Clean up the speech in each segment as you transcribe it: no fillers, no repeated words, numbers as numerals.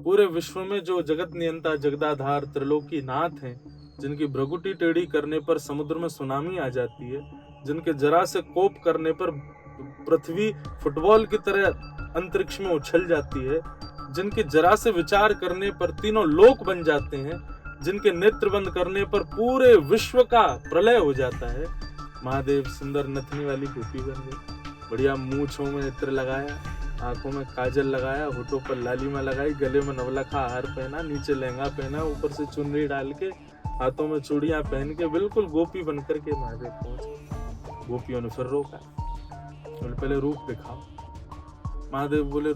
पूरे विश्व में जो जगत नियंता जगदाधार त्रिलोकी नाथ हैं, जिनकी भ्रगुटी टेढ़ी करने पर समुद्र में सुनामी आ जाती है, जिनके जरा से कोप करने पर पृथ्वी फुटबॉल की तरह अंतरिक्ष में उछल जाती है, जिनके जरा से विचार करने पर तीनों लोक बन जाते हैं, जिनके नेत्र बंद करने पर पूरे विश्व का प्रलय हो जाता है, महादेव सुंदर नथनी वाली गोपी बन गए। बढ़िया मूंछों में इत्र लगाया, आंखों में काजल लगाया, होठों पर लालिमा लगाई, गले में नवलखा हार पहना, नीचे लहंगा पहना, ऊपर से चुनरी डाल के, हाथों में चूड़ियां पहन के बिल्कुल गोपी बनकर के महादेव पहुंचे। गोपियों ने फिर रोका, बोले पहले रूप दिखाओ। महादेव बोले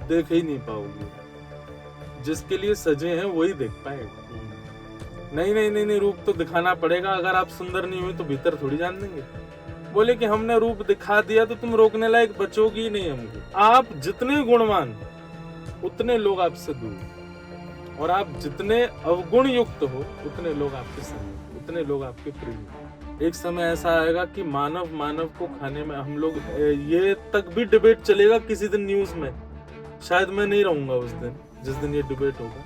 देख ही नहीं पाओगे, जिसके लिए सजे हैं वही देख पाएगा। नहीं नहीं नहीं नहीं, रूप तो दिखाना पड़ेगा, अगर आप सुंदर नहीं हुए तो भीतर थोड़ी जान देंगे। बोले कि हमने रूप दिखा दिया तो तुम रोकने लायक बचोगी ही नहीं हमको। आप जितने गुणवान उतने लोग आपसे दूर, और आप जितने अवगुण युक्त हो उतने लोग आपके संग, उतने लोग आपके प्रिय। एक समय ऐसा आएगा कि मानव मानव को खाने में हम लोग, ये तक भी डिबेट चलेगा किसी दिन न्यूज में, शायद मैं नहीं रहूंगा उस दिन जिस दिन ये डिबेट होगा,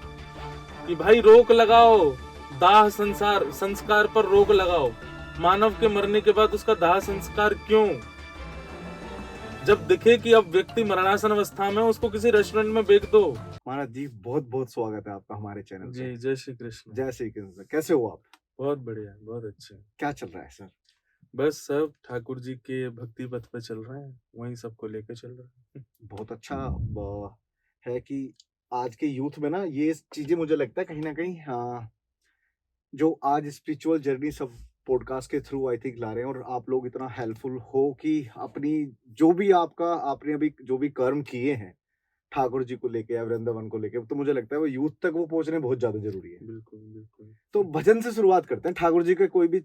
कि भाई रोक लगाओ, दाह संस्कार पर रोक लगाओ। मानव के मरने के बाद उसका दाह संस्कार क्यों? जब दिखे कि अब व्यक्ति मरणासन अवस्था में, उसको किसी रेस्टोरेंट में बेच दो। महाराज जी, बहुत बहुत स्वागत है आपका हमारे चैनल पे। जी, जय श्री कृष्ण। जय श्री कृष्ण। कैसे हो आप? बहुत बढ़िया, बहुत अच्छे। क्या चल रहा है सर? बस सब ठाकुर जी के भक्ति पथ पे चल रहे हैं, वहीं सबको लेके चल रहे हैं। बहुत अच्छा है कि आज के यूथ में ना ये चीजें मुझे लगता है कहीं ना कहीं जो आज स्पिरिचुअल जर्नी सब पॉडकास्ट के थ्रू आई थिंक ला रहे हैं, और आप लोग इतना हेल्पफुल हो कि अपनी जो भी आपने अभी जो भी कर्म किए हैं ठाकुर जी को लेके या वृंदावन को लेके, तो मुझे लगता है वो यूथ तक वो पहुंचने बहुत ज्यादा जरूरी है। बिल्कुल बिल्कुल। तो भजन से शुरुआत करते हैं, ठाकुर जी के कोई भी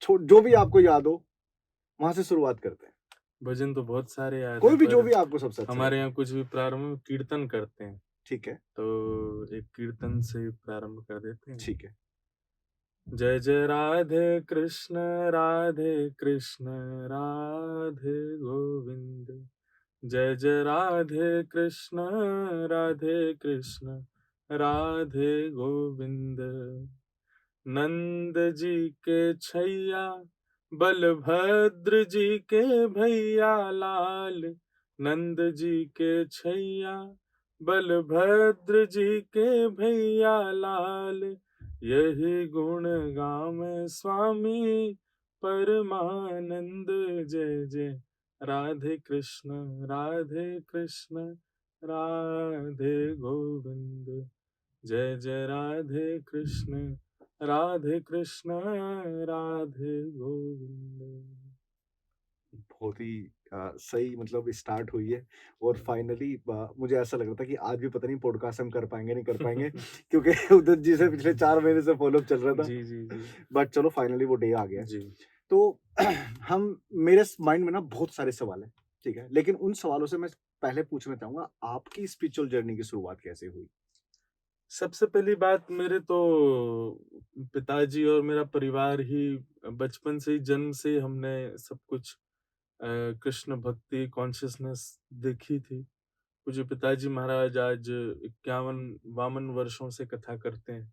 जो भी आपको याद हो वहां से शुरुआत करते हैं। भजन तो बहुत सारे याद कोई हैं, भी जो पर भी आपको सबसे अच्छा हमारे लगे। यहाँ कुछ भी प्रारंभ में कीर्तन करते हैं, ठीक है, तो एक कीर्तन से प्रारंभ कर देते हैं। ठीक है। जय जय राधे कृष्ण राधे कृष्ण राधे गोविंद, जय जय राधे कृष्ण राधे कृष्ण राधे गोविंद। नंद जी के छैया बलभद्र जी के भैया लाल, नंद जी के छैया बलभद्र जी के भैया लाल, यही गुण गावे स्वामी परमानंद। जय जय राधे कृष्ण राधे गोविंद, जय जय राधे कृष्ण राधे गोविंद। बहुत ही सही मतलब स्टार्ट हुई है, और फाइनली मुझे ऐसा लग रहा था कि आज भी पता नहीं पॉडकास्ट हम कर पाएंगे नहीं कर पाएंगे क्योंकि उधर जी से पिछले 4 महीने से फॉलोअप चल रहा था। जी जी जी बट चलो फाइनली वो डे आ गया। जी। तो हम मेरे माइंड में ना बहुत सारे सवाल हैं, ठीक है, लेकिन उन सवालों से मैं पहले पूछना चाहूंगा आपकी स्पिरिचुअल जर्नी की शुरुआत कैसे हुई? सबसे पहली बात, मेरे तो पिताजी और मेरा परिवार ही बचपन से ही, जन्म से हमने सब कुछ कृष्ण भक्ति कॉन्शियसनेस देखी थी। मुझे पिताजी महाराज आज 51 52 वर्षों से कथा करते हैं,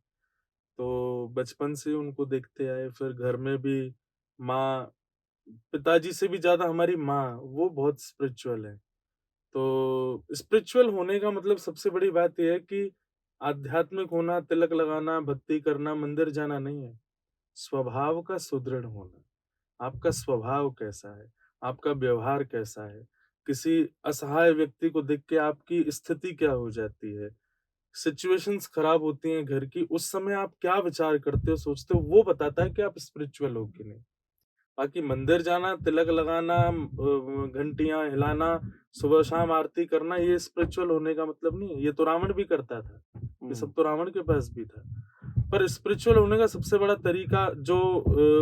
तो बचपन से उनको देखते आए। फिर घर में भी माँ, पिताजी से भी ज्यादा हमारी माँ, वो बहुत स्पिरिचुअल है। तो स्पिरिचुअल होने का मतलब सबसे बड़ी बात यह है कि आध्यात्मिक होना, तिलक लगाना, भक्ति करना, मंदिर जाना नहीं है। स्वभाव का सुदृढ़ होना। आपका स्वभाव कैसा है, आपका व्यवहार कैसा है, किसी असहाय व्यक्ति को देख के आपकी स्थिति क्या हो जाती है, सिचुएशंस खराब होती हैं घर की, उस समय आप क्या विचार करते हो, सोचते हो, वो बताता है कि आप स्पिरिचुअल हो कि नहीं। बाकी मंदिर जाना, तिलक लगाना, घंटियां हिलाना, सुबह शाम आरती करना, ये स्पिरिचुअल होने का मतलब नहीं है। ये तो रावण भी करता था, ये सब तो रावण के पास भी था। पर स्पिरिचुअल होने का सबसे बड़ा तरीका जो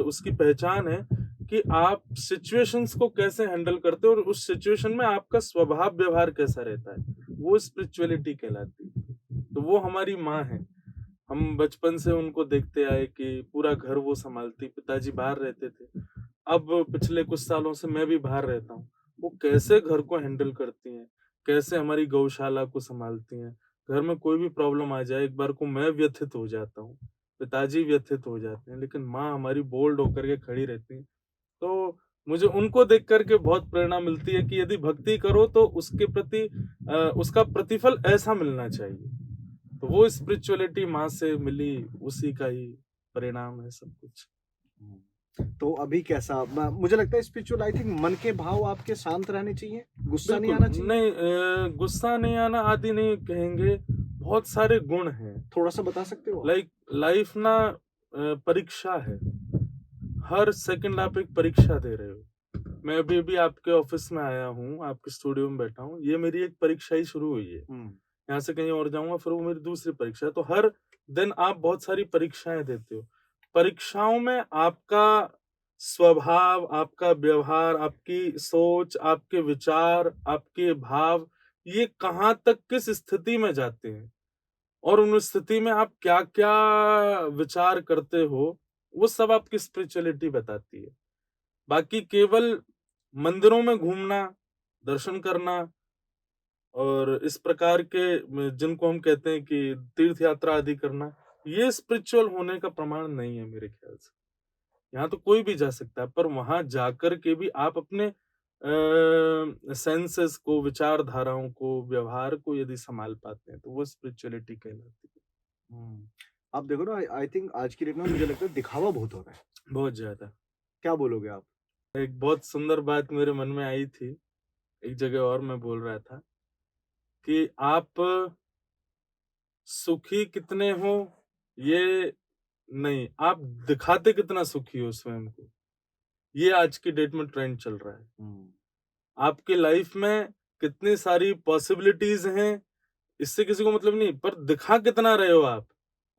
उसकी पहचान है, कि आप सिचुएशंस को कैसे हैंडल करते हो और उस सिचुएशन में आपका स्वभाव व्यवहार कैसा रहता है, वो स्पिरिचुअलिटी कहलाती है। तो वो हमारी माँ है। हम बचपन से उनको देखते आए कि पूरा घर वो संभालती। पिताजी बाहर रहते थे, अब पिछले कुछ सालों से मैं भी बाहर रहता हूँ। वो कैसे घर को हैंडल करती हैं, कैसे हमारी गौशाला को संभालती हैं, घर में कोई भी प्रॉब्लम आ जाए, एक बार को मैं व्यथित हो जाता हूँ, पिताजी व्यथित हो जाते हैं, लेकिन माँ हमारी बोल्ड होकर के खड़ी रहती है। तो मुझे उनको देख कर के बहुत प्रेरणा मिलती है कि यदि भक्ति करो तो उसके प्रति उसका प्रतिफल ऐसा मिलना चाहिए। तो वो स्पिरिचुअलिटी माँ से मिली, उसी का ही परिणाम है सब कुछ। तो अभी कैसा मुझे लगता है स्पिरिचुअल आई थिंक मन के भाव आपके शांत रहने चाहिए, गुस्सा नहीं बिल्कुल, आना चाहिए। नहीं गुस्सा नहीं आना आदि नहीं कहेंगे, बहुत सारे गुण हैं। थोड़ा सा बता सकते हो आप? लाइक लाइफ ना परीक्षा है, हर सेकंड आप एक परीक्षा दे रहे हो। मैं अभी आपके ऑफिस में आया हूँ, आपके स्टूडियो में बैठा हूँ, ये मेरी एक परीक्षा ही शुरू हुई है। यहाँ से कहीं और जाऊंगा, फिर वो मेरी दूसरी परीक्षा है। तो हर दिन आप बहुत सारी परीक्षाएं देते हो। परीक्षाओं में आपका स्वभाव, आपका व्यवहार, आपकी सोच, आपके विचार, आपके भाव, ये कहाँ तक किस स्थिति में जाते हैं और उन स्थिति में आप क्या-क्या विचार करते हो, वो सब आपकी स्पिरिचुअलिटी बताती है। बाकी केवल मंदिरों में घूमना, दर्शन करना और इस प्रकार के जिनको हम कहते हैं कि तीर्थ यात्रा आदि करना, ये स्पिरिचुअल होने का प्रमाण नहीं है मेरे ख्याल से। यहाँ तो कोई भी जा सकता है, पर वहां जाकर के भी आप अपने सेंसेस को, विचारधाराओं को, व्यवहार को यदि संभाल पाते हैं तो वो स्पिरिचुअलिटी कहलाती है। आप देखो ना, आई थिंक आज की डेट में मुझे लगता है दिखावा बहुत हो रहा है। बहुत ज्यादा। क्या बोलोगे आप? एक बहुत सुंदर बात मेरे मन में आई थी, एक जगह और मैं बोल रहा था कि आप सुखी कितने हो ये नहीं, आप दिखाते कितना सुखी हो स्वयं को, ये आज की डेट में ट्रेंड चल रहा है। आपके लाइफ में कितनी सारी पॉसिबिलिटीज हैं, इससे किसी को मतलब नहीं, पर दिखा कितना रहे हो आप,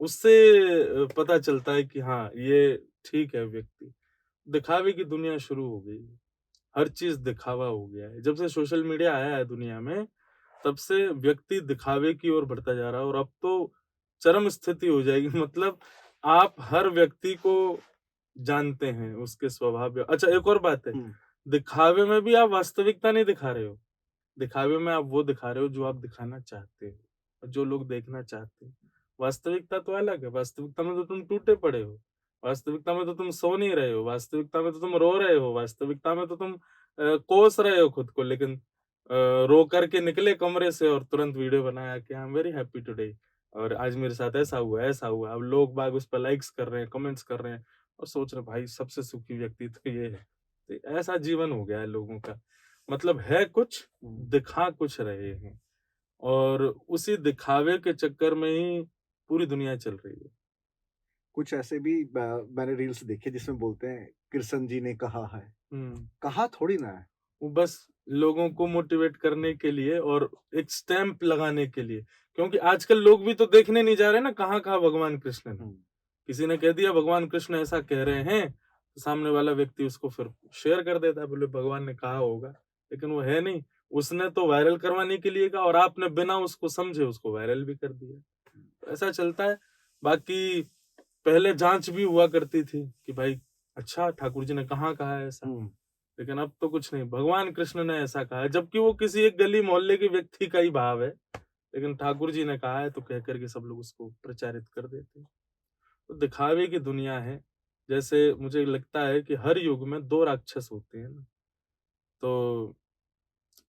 उससे पता चलता है कि हाँ ये ठीक है व्यक्ति। दिखावे की दुनिया शुरू हो गई है, हर चीज दिखावा हो गया है। जब से सोशल मीडिया आया है दुनिया में, तब से व्यक्ति दिखावे की ओर बढ़ता जा रहा है और अब तो चरम स्थिति हो जाएगी। मतलब आप हर व्यक्ति को जानते हैं, उसके स्वभाव। अच्छा, एक और बात है, दिखावे में भी आप वास्तविकता नहीं दिखा रहे हो। दिखावे में आप वो दिखा रहे हो जो आप दिखाना चाहते हो और जो लोग देखना चाहते हैं। वास्तविकता तो अलग है। वास्तविकता में तो तुम टूटे पड़े हो, वास्तविकता में तो तुम सो नहीं रहे हो, वास्तविकता में तो तुम रो रहे हो, वास्तविकता में तो तुम कोस रहे हो खुद को, लेकिन रो करके निकले कमरे से और तुरंत वीडियो बनाया कि I am very happy today और आज मेरे साथ ऐसा हुआ, ऐसा हुआ। अब लोग बाग उस पर लाइक्स कर रहे हैं, कमेंट्स कर रहे हैं और सोच रहे हैं, भाई सबसे सुखी व्यक्ति तो ये है। तो ऐसा जीवन हो गया है लोगों का। मतलब है कुछ, दिखा कुछ रहे हैं और उसी दिखावे के चक्कर में ही पूरी दुनिया चल रही है। कुछ ऐसे भी मैंने रील्स देखे जिसमें बोलते हैं कृष्ण जी ने कहा है। कहा थोड़ी ना है। वो बस लोगों को मोटिवेट करने के लिए और एक स्टैंप लगाने के लिए, क्योंकि आजकल लोग भी तो देखने नहीं जा रहे ना कहाँ कहाँ भगवान कृष्ण ने। किसी ने कह दिया भगवान कृष्ण ऐसा कह रहे हैं, तो सामने वाला व्यक्ति उसको फिर शेयर कर देता है, बोले भगवान ने कहा होगा, लेकिन वो है नहीं। उसने तो वायरल करवाने के लिए कहा और आपने बिना उसको समझे उसको वायरल भी कर दिया। तो ऐसा चलता है। बाकी पहले जांच भी हुआ करती थी कि भाई अच्छा ठाकुर जी ने कहाँ कहा है ऐसा, लेकिन अब तो कुछ नहीं, भगवान कृष्ण ने ऐसा कहा है, जबकि वो किसी एक गली मोहल्ले के व्यक्ति का ही भाव है, लेकिन ठाकुर जी ने कहा है तो कह करके सब लोग उसको प्रचारित कर देते हैं। तो दिखावे की दुनिया है। जैसे मुझे लगता है कि हर युग में दो राक्षस होते हैं ना, तो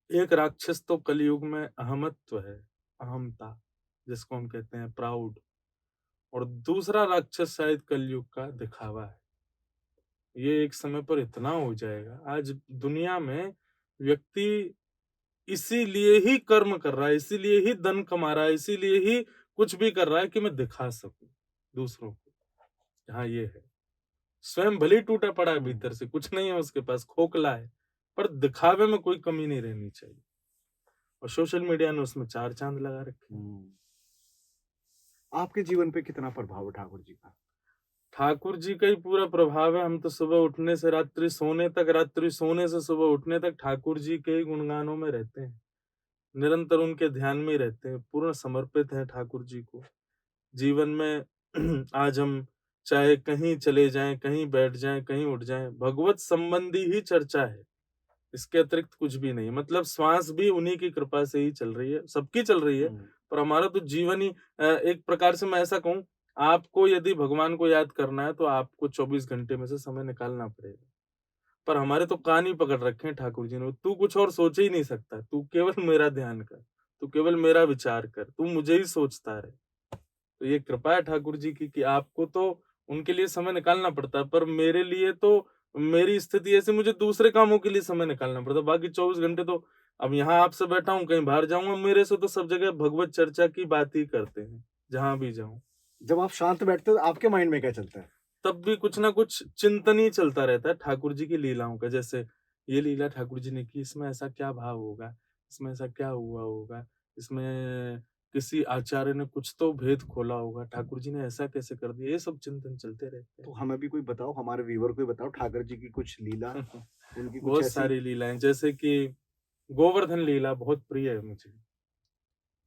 एक राक्षस तो कलयुग में अहमत्व है, अहमता, जिसको हम कहते हैं प्राउड, और दूसरा राक्षस शायद कलयुग का दिखावा है। ये एक समय पर इतना हो जाएगा। आज दुनिया में व्यक्ति इसीलिए ही कर्म कर रहा है, इसीलिए ही धन कमा रहा है, इसीलिए ही कुछ भी कर रहा है कि मैं दिखा सकूं दूसरों को। हाँ ये है, स्वयं भले ही टूटा पड़ा है, भीतर से कुछ नहीं है उसके पास, खोखला है, पर दिखावे में कोई कमी नहीं रहनी चाहिए। और सोशल मीडिया ने उसमें चार चांद लगा रखे। आपके जीवन पे कितना प्रभाव है ठाकुर जी का? ठाकुर जी का ही पूरा प्रभाव है। हम तो सुबह उठने से रात्रि सोने तक, रात्रि सोने से सुबह उठने तक ठाकुर जी के ही गुणगानों में रहते हैं, निरंतर उनके ध्यान में ही रहते हैं, पूर्ण समर्पित हैं ठाकुर जी को। जीवन में आज हम चाहे कहीं चले जाएं, कहीं बैठ जाएं, कहीं उठ जाएं, भगवत संबंधी ही चर्चा है, इसके अतिरिक्त कुछ भी नहीं। मतलब श्वास भी उन्हीं की कृपा से ही चल रही है, सबकी चल रही है, पर हमारा तो जीवन ही एक प्रकार से मैं ऐसा कहूँ, आपको यदि भगवान को याद करना है तो आपको 24 घंटे में से समय निकालना पड़ेगा। पर हमारे तो कान ही पकड़ रखे हैं ठाकुर जी ने, तू कुछ और सोच ही नहीं सकता, तू केवल मेरा ध्यान कर, तू केवल मेरा विचार कर, तू मुझे ही सोचता रहे। तो ये कृपा है ठाकुर जी की कि आपको तो उनके लिए समय निकालना पड़ता है, पर मेरे लिए तो मेरी स्थिति ऐसी, मुझे दूसरे कामों के लिए समय निकालना पड़ता है। बाकी 24 घंटे तो अब यहाँ आपसे बैठा हूँ, कहीं बाहर जाऊंगा, मेरे से तो सब जगह भगवत चर्चा की बात ही करते हैं, जहां भी जाऊं। जब आप शांत बैठते हो तो आपके माइंड में क्या चलता है? तब भी कुछ ना कुछ चिंतन ही चलता रहता है ठाकुर जी की लीलाओं का। जैसे ये लीला ठाकुर जी ने की, इसमें ऐसा क्या भाव होगा, इसमें ऐसा क्या हुआ होगा, इसमें किसी आचार्य ने कुछ तो भेद खोला होगा, ठाकुर जी ने ऐसा कैसे कर दिया, ये सब चिंतन चलते रहते तो हमें भी कोई बताओ, हमारे व्यूअर को भी बताओ ठाकुर जी की कुछ लीला, हैं। उनकी कुछ बहुत ऐसी। सारी लीलाएं, जैसे कि गोवर्धन लीला बहुत प्रिय है मुझे।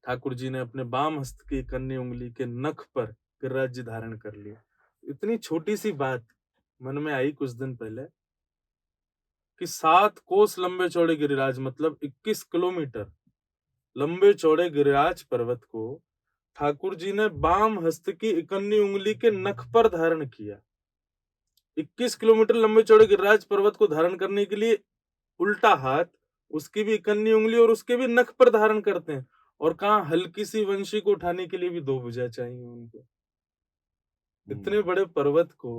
ठाकुर जी ने अपने बाम हस्त की कन्नी उंगली के नख पर गिरिराज धारण कर लिया। इतनी छोटी सी बात मन में आई कुछ दिन पहले कि 7 कोस लंबे चौड़े गिरिराज, मतलब 21 किलोमीटर लंबे चौड़े गिरिराज पर्वत को ठाकुर जी ने बाम हस्त की इकन्नी उंगली के नख पर धारण किया। 21 किलोमीटर लंबे चौड़े गिरिराज पर्वत को धारण करने के लिए उल्टा हाथ, उसकी भी इकन्नी उंगली और उसके भी नख पर धारण करते हैं। और कहा हल्की सी वंशी को उठाने के लिए भी 2 भुजा चाहिए उनको। इतने हम्म। बड़े पर्वत को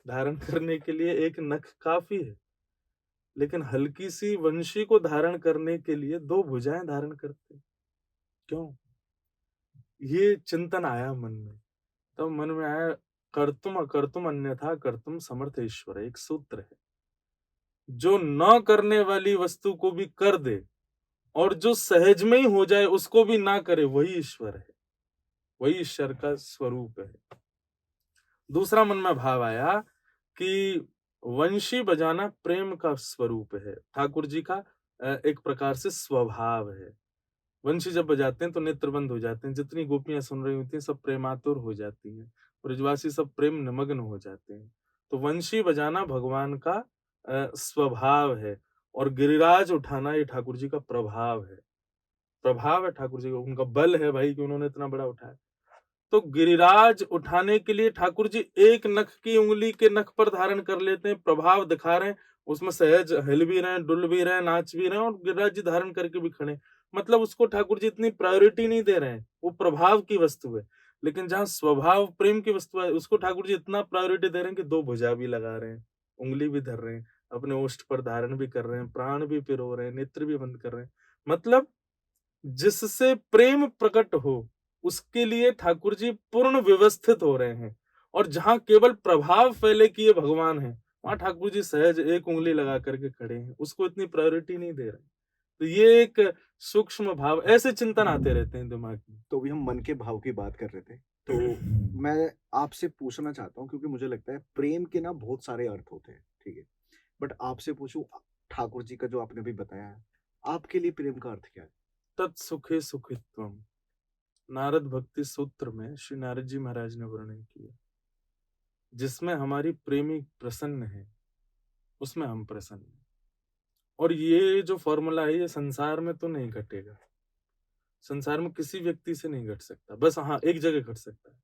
धारण करने के लिए एक नख काफी है, लेकिन हल्की सी वंशी को धारण करने के लिए 2 भुजाएं धारण करते हैं। क्यों? ये चिंतन आया मन में। तब मन में आया, कर्तुम अकर्तुम अन्यथा कर्तुम समर्थ ईश्वर, एक सूत्र है। जो न करने वाली वस्तु को भी कर दे और जो सहज में ही हो जाए उसको भी ना करे, वही ईश्वर है, वही ईश्वर का स्वरूप है। दूसरा मन में भाव आया कि वंशी बजाना प्रेम का स्वरूप है, ठाकुर जी का एक प्रकार से स्वभाव है। वंशी जब बजाते हैं तो नेत्र बंद हो जाते हैं, जितनी गोपियां सुन रही होती हैं सब प्रेमातुर हो जाती हैं, ब्रजवासी सब प्रेम निमग्न हो जाते हैं। तो वंशी बजाना भगवान का स्वभाव है, और गिरिराज उठाना ये ठाकुर जी का प्रभाव है। प्रभाव है ठाकुर जी का, उनका बल है भाई कि उन्होंने इतना बड़ा उठाया। तो गिरिराज उठाने के लिए ठाकुर जी एक नख की उंगली के नख पर धारण कर लेते हैं, प्रभाव दिखा रहे हैं, उसमें सहज हिल भी रहे हैं, डुल भी रहे हैं, नाच भी रहे हैं, और गिरिराज जी धारण करके भी खड़े हैं। मतलब उसको ठाकुर जी इतनी प्रायोरिटी नहीं दे रहे हैं, वो प्रभाव की वस्तु है। लेकिन जहां स्वभाव प्रेम की वस्तु है, उसको ठाकुर जी इतना प्रायोरिटी दे रहे हैं कि 2 भुजा भी लगा रहे हैं, उंगली भी धर रहे हैं, अपने ओष्ठ पर धारण भी कर रहे हैं, प्राण भी पिरो रहे हैं, नेत्र भी बंद कर रहे हैं। मतलब जिससे प्रेम प्रकट हो उसके लिए ठाकुर जी पूर्ण व्यवस्थित हो रहे हैं। और जहां केवल प्रभाव फैले कि ये भगवान है, वहां ठाकुर जी सहज एक उंगली लगा करके खड़े हैं, उसको इतनी प्रायोरिटी नहीं दे रहे। तो ये एक सूक्ष्म भाव, ऐसे चिंतन आते रहते हैं दिमाग में। तो अभी हम मन के भाव की बात कर रहे थे, तो मैं आपसे पूछना चाहता हूँ, क्योंकि मुझे लगता है प्रेम के ना बहुत सारे अर्थ होते हैं, ठीक है? बट आपसे पूछूं, ठाकुर जी का जो आपने अभी बताया है, आपके लिए प्रेम का अर्थ क्या है? तत्सुखे सुखित्वम, नारद भक्ति सूत्र में श्री नारद जी महाराज ने वर्णन किया, जिसमें हमारी प्रेमी प्रसन्न है उसमें हम प्रसन्न हैं। और ये जो फॉर्मूला है ये संसार में तो नहीं घटेगा, संसार में किसी व्यक्ति से नहीं घट सकता। बस हाँ, एक जगह घट सकता है,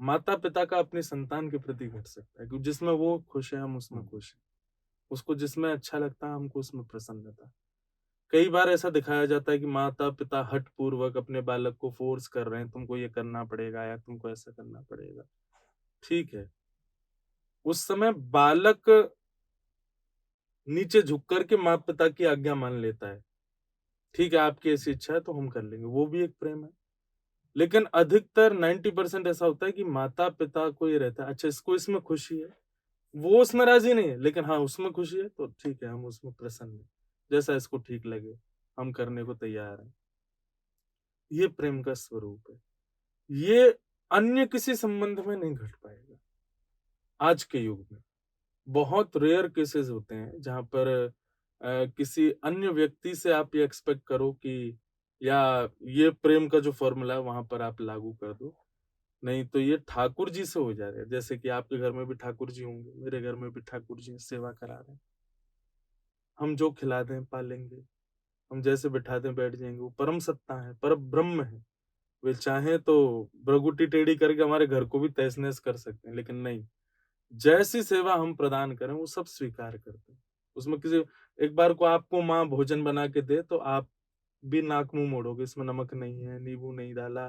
माता पिता का अपनी संतान के प्रति घट सकता है, क्योंकि जिसमें वो खुश है हम उसमें खुश हैं, उसको जिसमें अच्छा लगता है हमको उसमें प्रसन्नता। कई बार ऐसा दिखाया जाता है कि माता पिता हठ पूर्वक अपने बालक को फोर्स कर रहे हैं, तुमको ये करना पड़ेगा या तुमको ऐसा करना पड़ेगा। ठीक है, उस समय बालक नीचे झुक करके माता पिता की आज्ञा मान लेता है, ठीक है आपकी ऐसी इच्छा है तो हम कर लेंगे, वो भी एक प्रेम है। लेकिन अधिकतर 90% ऐसा होता है कि माता पिता को ये रहता है, अच्छा इसको इसमें खुशी है, वो उसमें राजी नहीं है, लेकिन हाँ उसमें खुशी है तो ठीक है हम उसमें प्रसन्न हैं, जैसा इसको ठीक लगे हम करने को तैयार हैं। ये प्रेम का स्वरूप है। ये अन्य किसी संबंध में नहीं घट पाएगा। आज के युग में बहुत रेयर केसेस होते हैं जहां पर किसी अन्य व्यक्ति से आप ये एक्सपेक्ट करो कि या ये प्रेम का जो फॉर्मूला है वहां पर आप लागू कर दो। नहीं तो ये ठाकुर जी से हो जा रहा है, जैसे कि आपके घर में भी ठाकुर जी होंगे, मेरे घर में भी ठाकुर जी सेवा करा रहे हैं। हम जो खिला दें पालेंगे, हम जैसे बिठा दें बैठ जाएंगे, वो परम सत्ता है, पर ब्रह्म है। वे चाहें तो भ्रगुटी टेढ़ी करके हमारे घर को भी तहस नहस कर सकते हैं, लेकिन नहीं, जैसी सेवा हम प्रदान करें वो सब स्वीकार करते हैं। उसमें किसी एक बार को आपको माँ भोजन बना के दे तो आप भी नाक मुंह मोड़ोगे, इसमें नमक नहीं है, नींबू नहीं डाला,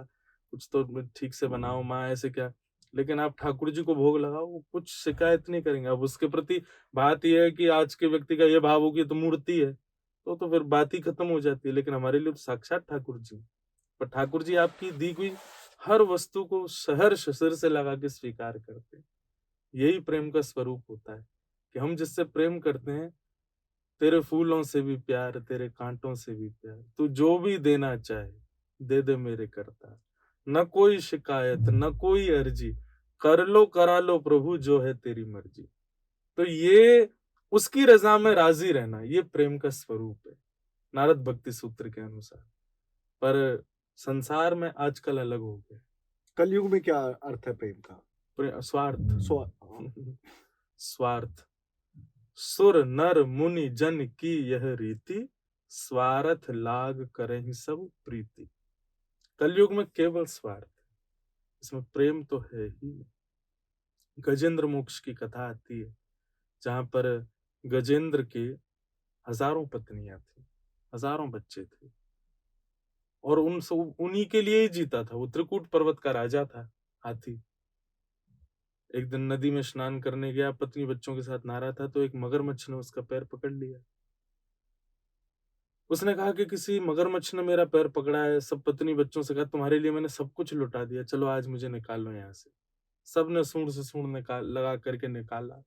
कुछ तो ठीक से बनाओ माँ, ऐसे क्या। लेकिन आप ठाकुर जी को भोग लगाओ, वो कुछ शिकायत नहीं करेंगे। अब उसके प्रति बात यह है कि आज के व्यक्ति का ये भाव हो कि तो मूर्ति है, तो फिर बात ही खत्म हो जाती है। लेकिन हमारे लिए तो साक्षात ठाकुर जी, पर ठाकुर जी आपकी दी हुई हर वस्तु को सहर्ष सिर से लगा के स्वीकार करते हैं। यही प्रेम का स्वरूप होता है कि हम जिससे प्रेम करते हैं, तेरे फूलों से भी प्यार, तेरे कांटों से भी प्यार, तू जो भी देना चाहे दे दे मेरे करता, न कोई शिकायत न कोई अर्जी, कर लो करा लो प्रभु जो है तेरी मर्जी। तो ये उसकी रजा में राजी रहना, ये प्रेम का स्वरूप है नारद भक्ति सूत्र के अनुसार। पर संसार में आजकल अलग हो गया, कलयुग में क्या अर्थ है प्रेम का? स्वार्थ। हाँ। स्वार्थ। सुर नर मुनि जन की यह रीति, स्वार्थ लाग करहि सब प्रीति। कलयुग में केवल स्वार्थ है, इसमें प्रेम तो है ही नहीं। गजेंद्र मोक्ष की कथा आती है, जहां पर गजेंद्र के हजारों पत्नियां थी, हजारों बच्चे थे, और उन सब उन्हीं के लिए ही जीता था। वो त्रिकूट पर्वत का राजा था, हाथी। एक दिन नदी में स्नान करने गया, पत्नी बच्चों के साथ नहा रहा था, तो एक मगरमच्छ ने उसका पैर पकड़ लिया। उसने कहा कि किसी मगरमच्छ ने मेरा पैर पकड़ा है। सब पत्नी बच्चों से कहा, तुम्हारे लिए मैंने सब कुछ लुटा दिया, चलो आज मुझे निकालो यहाँ से। सब ने सूंड से सूंड निकाल लगा करके निकाला,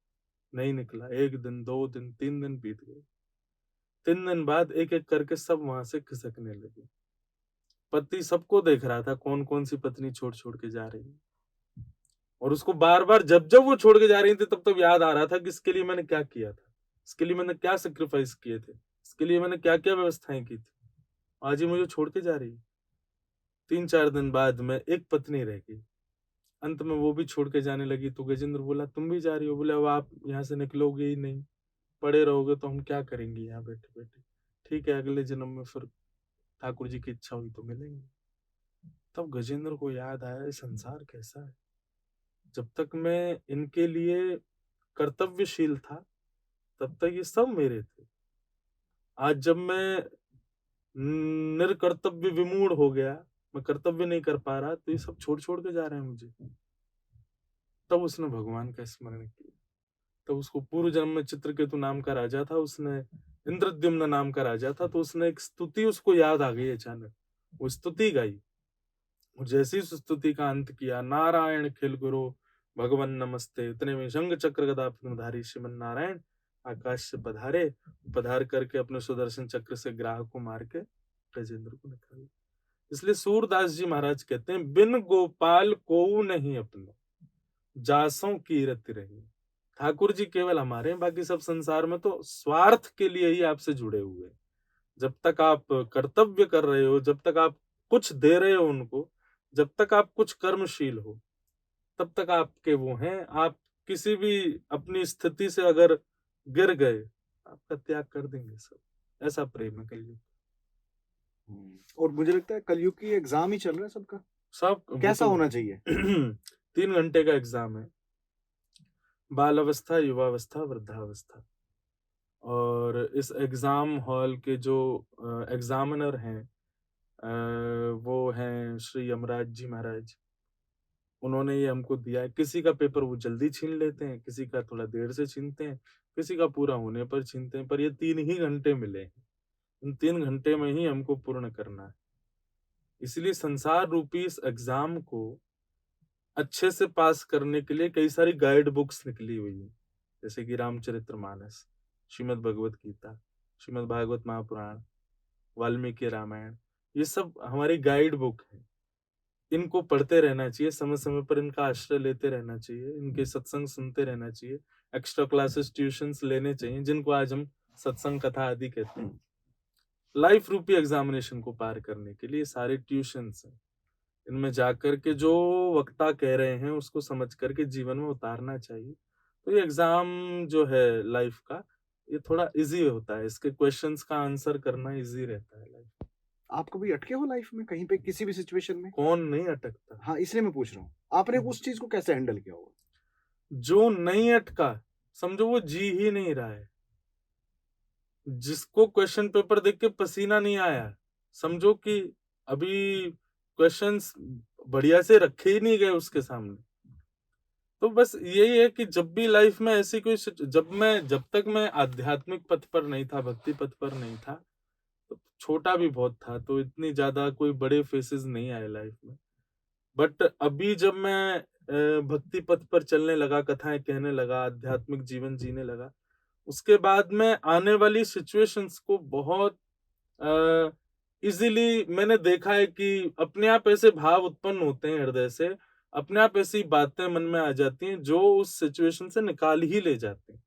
नहीं निकला। 1 दिन, 2 दिन, 3 दिन बीत गए। 3 दिन बाद एक एक करके सब वहां से खिसकने लगे। पति सबको देख रहा था, कौन कौन सी पत्नी छोड़ छोड़ के जा रही है, और उसको बार बार जब जब वो छोड़ के जा रही थी तब तब याद आ रहा था कि इसके लिए मैंने क्या किया था, इसके लिए मैंने क्या सेक्रीफाइस किए थे, इसके लिए मैंने क्या क्या व्यवस्थाएं की थी, आज ही मुझे छोड़ के जा रही है। 3-4 दिन बाद में एक पत्नी रह गई, अंत में वो भी छोड़ के जाने लगी। तो गजेंद्र बोला, तुम भी जा रही हो? बोले, अब आप यहाँ से निकलोगे ही नहीं, पड़े रहोगे तो हम क्या करेंगे यहाँ बैठे बैठे। ठीक है, अगले जन्म में फिर ठाकुर जी की इच्छा हुई तो मिलेंगे। तब गजेंद्र को याद आया, ये संसार कैसा है। जब तक मैं इनके लिए कर्तव्यशील था तब तक ये सब मेरे थे। आज जब मैं निर्कर्तव्य विमूढ़ हो गया, मैं कर्तव्य नहीं कर पा रहा, तो ये सब छोड़ छोड़ के जा रहे हैं मुझे। तब उसने भगवान का स्मरण किया। तब उसको पूर्व जन्म में चित्रकेतु नाम का राजा था, उसने इंद्रद्युम्न नाम का राजा था, तो उसने एक स्तुति उसको याद आ गई अचानक, वो स्तुति गाई। और जैसे ही उस स्तुति का अंत किया, नारायण खिल गुरु भगवन नमस्ते, इतने में शंख चक्र गदा पद्मधारी श्रीमन नारायण आकाश से पधारे। पधार करके अपने सुदर्शन चक्र से ग्राह को मार के गजेंद्र को निकाला। इसलिए सूरदास जी महाराज कहते हैं, बिन गोपाल को नहीं अपनो, जासों की रति रही। ठाकुर जी केवल हमारे हैं, बाकी सब संसार में तो स्वार्थ के लिए ही आपसे जुड़े हुए हैं। जब तक आप कर्तव्य कर रहे हो, जब तक आप कुछ दे रहे हो उनको, जब तक आप कुछ कर्मशील हो, तब तक आपके वो हैं। आप किसी भी अपनी स्थिति से अगर गिर गए, आपका त्याग कर देंगे सब। ऐसा प्रेम है कलयुग। और मुझे लगता है कलयुग की एग्जाम ही चल रहा है सबका। सब कैसा होना चाहिए? 3 घंटे का एग्जाम है, बाल अवस्था, युवावस्था, वृद्धावस्था। और इस एग्जाम हॉल के जो एग्जामिनर हैं, वो हैं श्री यमराज जी महाराज। उन्होंने ये हमको दिया है। किसी का पेपर वो जल्दी छीन लेते हैं, किसी का थोड़ा देर से छीनते हैं, किसी का पूरा होने पर छीनते हैं, पर ये 3 ही घंटे मिले हैं। इन 3 घंटे में ही हमको पूर्ण करना है। इसलिए संसार रूपी इस एग्जाम को अच्छे से पास करने के लिए कई सारी गाइड बुक्स निकली हुई है, जैसे कि रामचरितमानस, श्रीमद् भगवत गीता, श्रीमद् भागवत महापुराण, वाल्मीकि रामायण। ये सब हमारी गाइड बुक है। इनको पढ़ते रहना चाहिए, समय समय पर इनका आश्रय लेते रहना चाहिए, इनके सत्संग सुनते रहना चाहिए, एक्स्ट्रा क्लासेस ट्यूशंस लेने चाहिए, जिनको आज हम सत्संग कथा आदि कहते हैं। लाइफ रूपी एग्जामिनेशन को पार करने के लिए सारे ट्यूशंस हैं। इनमें जाकर के जो वक्ता कह रहे हैं उसको समझ करके जीवन में उतारना चाहिए। तो ये एग्जाम जो है लाइफ का, ये थोड़ा इजी होता है, इसके क्वेश्चंस का आंसर करना इजी रहता है लाइफ। आप कभी अटके हो लाइफ में कहीं पे किसी भी सिचुएशन में? कौन नहीं अटकता? हाँ, इसलिए मैं पूछ रहा हूँ। आपने हम्म। उस चीज़ को कैसे हैंडल किया होगा? जो नहीं अटका, समझो वो जी ही नहीं रहा है। जिसको क्वेश्चन पेपर देख के पसीना नहीं आया, समझो कि अभी क्वेश्चंस बढ़िया से रखे ही नहीं गए उसके सामने। तो बस यही है कि जब भी लाइफ में ऐसी कोई जब तक मैं आध्यात्मिक पथ पर नहीं था, भक्ति पथ पर नहीं था, तो छोटा भी बहुत था, तो इतनी ज्यादा कोई बड़े फेसेस नहीं आए लाइफ में। बट अभी जब मैं भक्ति पथ पर चलने लगा, कथाएं कहने लगा, आध्यात्मिक जीवन जीने लगा, उसके बाद में आने वाली सिचुएशंस को बहुत इजीली मैंने देखा है कि अपने आप ऐसे भाव उत्पन्न होते हैं हृदय से, अपने आप ऐसी बातें मन में आ जाती हैं जो उस सिचुएशन से निकाल ही ले जाते हैं।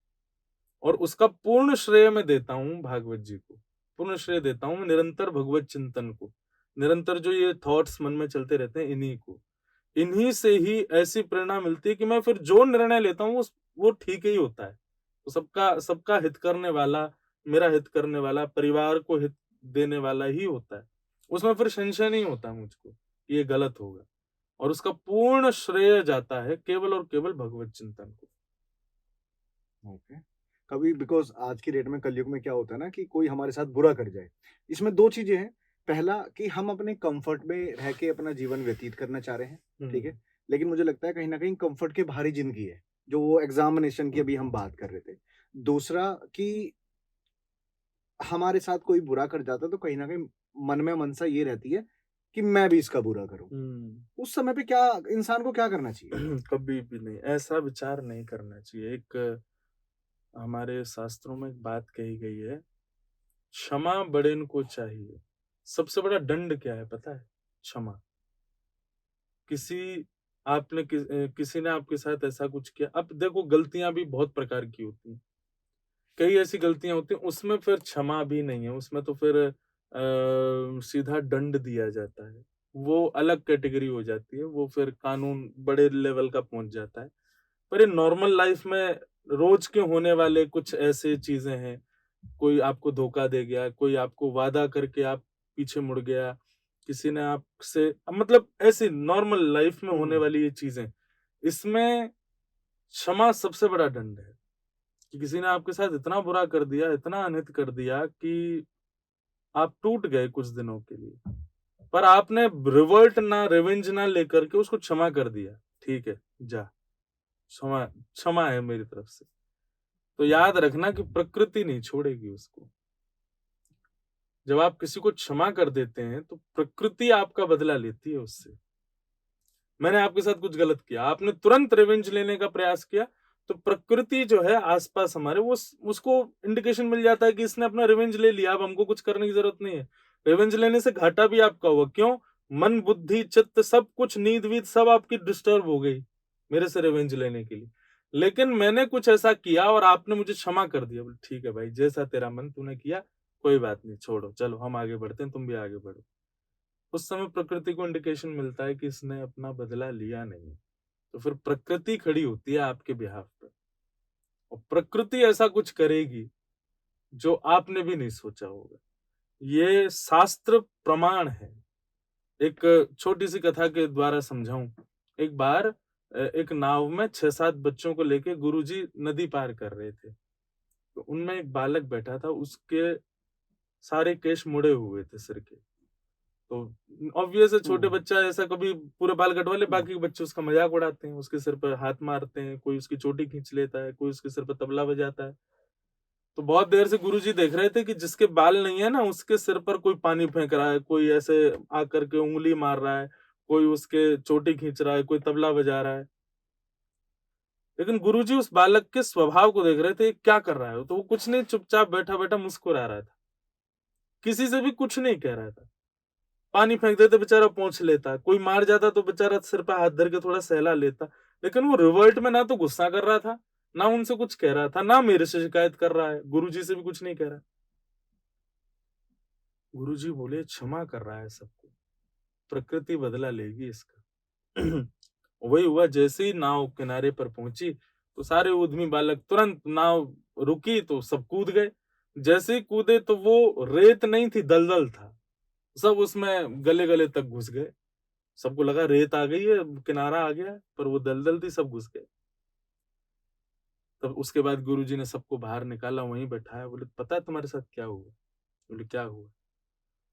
और उसका पूर्ण श्रेय मैं देता हूँ भागवत जी को, पूर्ण श्रेय देता हूँ निरंतर भगवत चिंतन को, निरंतर जो ये थॉट्स मन में चलते रहते हैं इन्हीं को। इन्हीं से ही ऐसी प्रेरणा मिलती है कि मैं फिर जो निर्णय लेता हूँ वो ठीक ही होता है। तो सबका सबका हित करने वाला, मेरा हित करने वाला, परिवार को हित देने वाला ही होता है। उसमें फिर संशय नहीं होता मुझको कि ये गलत होगा। और उसका पूर्ण श्रेय जाता है केवल और केवल भगवत चिंतन को। ओके। कभी बिकॉज़ आज की डेट में कलयुग में क्या होता है ना कि कोई हमारे साथ बुरा कर जाए। इसमें 2 चीज़ें हैं। पहला कि हम अपने कम्फ़र्ट में रह के अपना जीवन व्यतीत करना चाह रहे हैं, ठीक है? लेकिन मुझे लगता है कहीं न कहीं कम्फ़र्ट के बाहर ही ज़िंदगी है, जो वो एग्ज़ामिनेशन की अभी हम बात कर रहे थे। दूसरा कि हमारे साथ कोई बुरा कर जाता है तो कहीं न कहीं मन में मनसा ये रहती है कि मैं भी इसका बुरा करूँ। हम्म। उस समय पे क्या इंसान को क्या करना चाहिए? कभी भी नहीं, ऐसा विचार नहीं करना चाहिए। एक हमारे शास्त्रों में एक बात कही गई है, क्षमा बड़ेन को चाहिए। सबसे बड़ा दंड क्या है पता है? क्षमा। किसी किसी ने आपके साथ ऐसा कुछ किया, अब देखो गलतियां भी बहुत प्रकार की होती हैं। कई ऐसी गलतियां होती हैं उसमें फिर क्षमा भी नहीं है, उसमें तो फिर सीधा दंड दिया जाता है। वो अलग कैटेगरी हो जाती है, वो फिर कानून बड़े लेवल का पहुंच जाता है। पर ये नॉर्मल लाइफ में रोज के होने वाले कुछ ऐसे चीजें हैं। कोई आपको धोखा दे गया, कोई आपको वादा करके आप पीछे मुड़ गया, किसी ने आपसे, मतलब ऐसी नॉर्मल लाइफ में होने हुँ, वाली ये चीजें, इसमें क्षमा सबसे बड़ा दंड है। कि किसी ने आपके साथ इतना बुरा कर दिया, इतना अनित कर दिया कि आप टूट गए कुछ दिनों के लिए, पर आपने रिवर्ट ना, रिवेंज ना लेकर के उसको क्षमा कर दिया। ठीक है, जा, क्षमा क्षमा है मेरी तरफ से। तो याद रखना कि प्रकृति नहीं छोड़ेगी उसको। जब आप किसी को क्षमा कर देते हैं तो प्रकृति आपका बदला लेती है उससे। मैंने आपके साथ कुछ गलत किया, आपने तुरंत रिवेंज लेने का प्रयास किया, तो प्रकृति जो है आसपास हमारे, वो उसको इंडिकेशन मिल जाता है कि इसने अपना रिवेंज ले लिया, अब हमको कुछ करने की जरूरत नहीं है। रिवेंज लेने से घाटा भी आपका हुआ, क्यों? मन बुद्धि चित्त सब कुछ, नींद वीद सब आपकी डिस्टर्ब हो गई मेरे से रिवेंज लेने के लिए। लेकिन मैंने कुछ ऐसा किया और आपने मुझे क्षमा कर दिया, बोले ठीक है भाई, जैसा तेरा मन तूने किया, कोई बात नहीं, छोड़ो, चलो हम आगे बढ़ते हैं, तुम भी आगे बढ़ो। उस समय प्रकृति को इंडिकेशन मिलता है कि इसने अपना बदला लिया नहीं। तो फिर प्रकृति खड़ी होती है आपके बिहाफ पर, और प्रकृति ऐसा कुछ करेगी जो आपने भी नहीं सोचा होगा। ये शास्त्र प्रमाण है। एक छोटी सी कथा के द्वारा समझाऊं। एक बार एक नाव में 6-7 बच्चों को लेके गुरुजी नदी पार कर रहे थे। तो उनमें एक बालक बैठा था, उसके सारे केश मुड़े हुए थे सिर के। तो ऑब्वियस है, छोटे हुँ, बच्चा ऐसा कभी पूरे बाल कटवा ले, हुँ। बाकी के बच्चे उसका मजाक उड़ाते हैं, उसके सिर पर हाथ मारते हैं, कोई उसकी चोटी खींच लेता है, कोई उसके सिर पर तबला बजाता है। तो बहुत देर से गुरुजी देख रहे थे कि जिसके बाल नहीं है ना, उसके सिर पर कोई पानी फेंक रहा है, कोई ऐसे आकर के उंगली मार रहा है, कोई उसके चोटी खींच रहा है, कोई तबला बजा रहा है। लेकिन गुरुजी उस बालक के स्वभाव को देख रहे थे, क्या कर रहा है, तो वो कुछ नहीं, चुपचाप बैठा बैठा मुस्कुरा रहा था, किसी से भी कुछ नहीं कह रहा था। पानी फेंक देते बेचारा पोंछ लेता, कोई मार जाता तो बेचारा सिर पे हाथ धर के थोड़ा सहला लेता। लेकिन वो रिवर्ट में ना तो गुस्सा कर रहा था, ना उनसे कुछ कह रहा था, ना मेरे से शिकायत कर रहा है, गुरुजी से भी कुछ नहीं कह रहा। गुरुजी बोले क्षमा कर रहा है सबको, प्रकृति बदला लेगी इसका। वही हुआ, जैसे ही नाव किनारे पर पहुंची तो सारे उद्यमी बालक तुरंत, नाव रुकी तो सब कूद गए। जैसे ही कूदे तो वो रेत नहीं थी, दलदल था। सब उसमें गले गले तक घुस गए। सबको लगा रेत आ गई है, किनारा आ गया, पर वो दलदल थी, सब घुस गए। तब उसके बाद गुरुजी ने सबको बाहर निकाला, वहीं बैठाया, बोले पता है तुम्हारे साथ क्या हुआ? बोले क्या हुआ?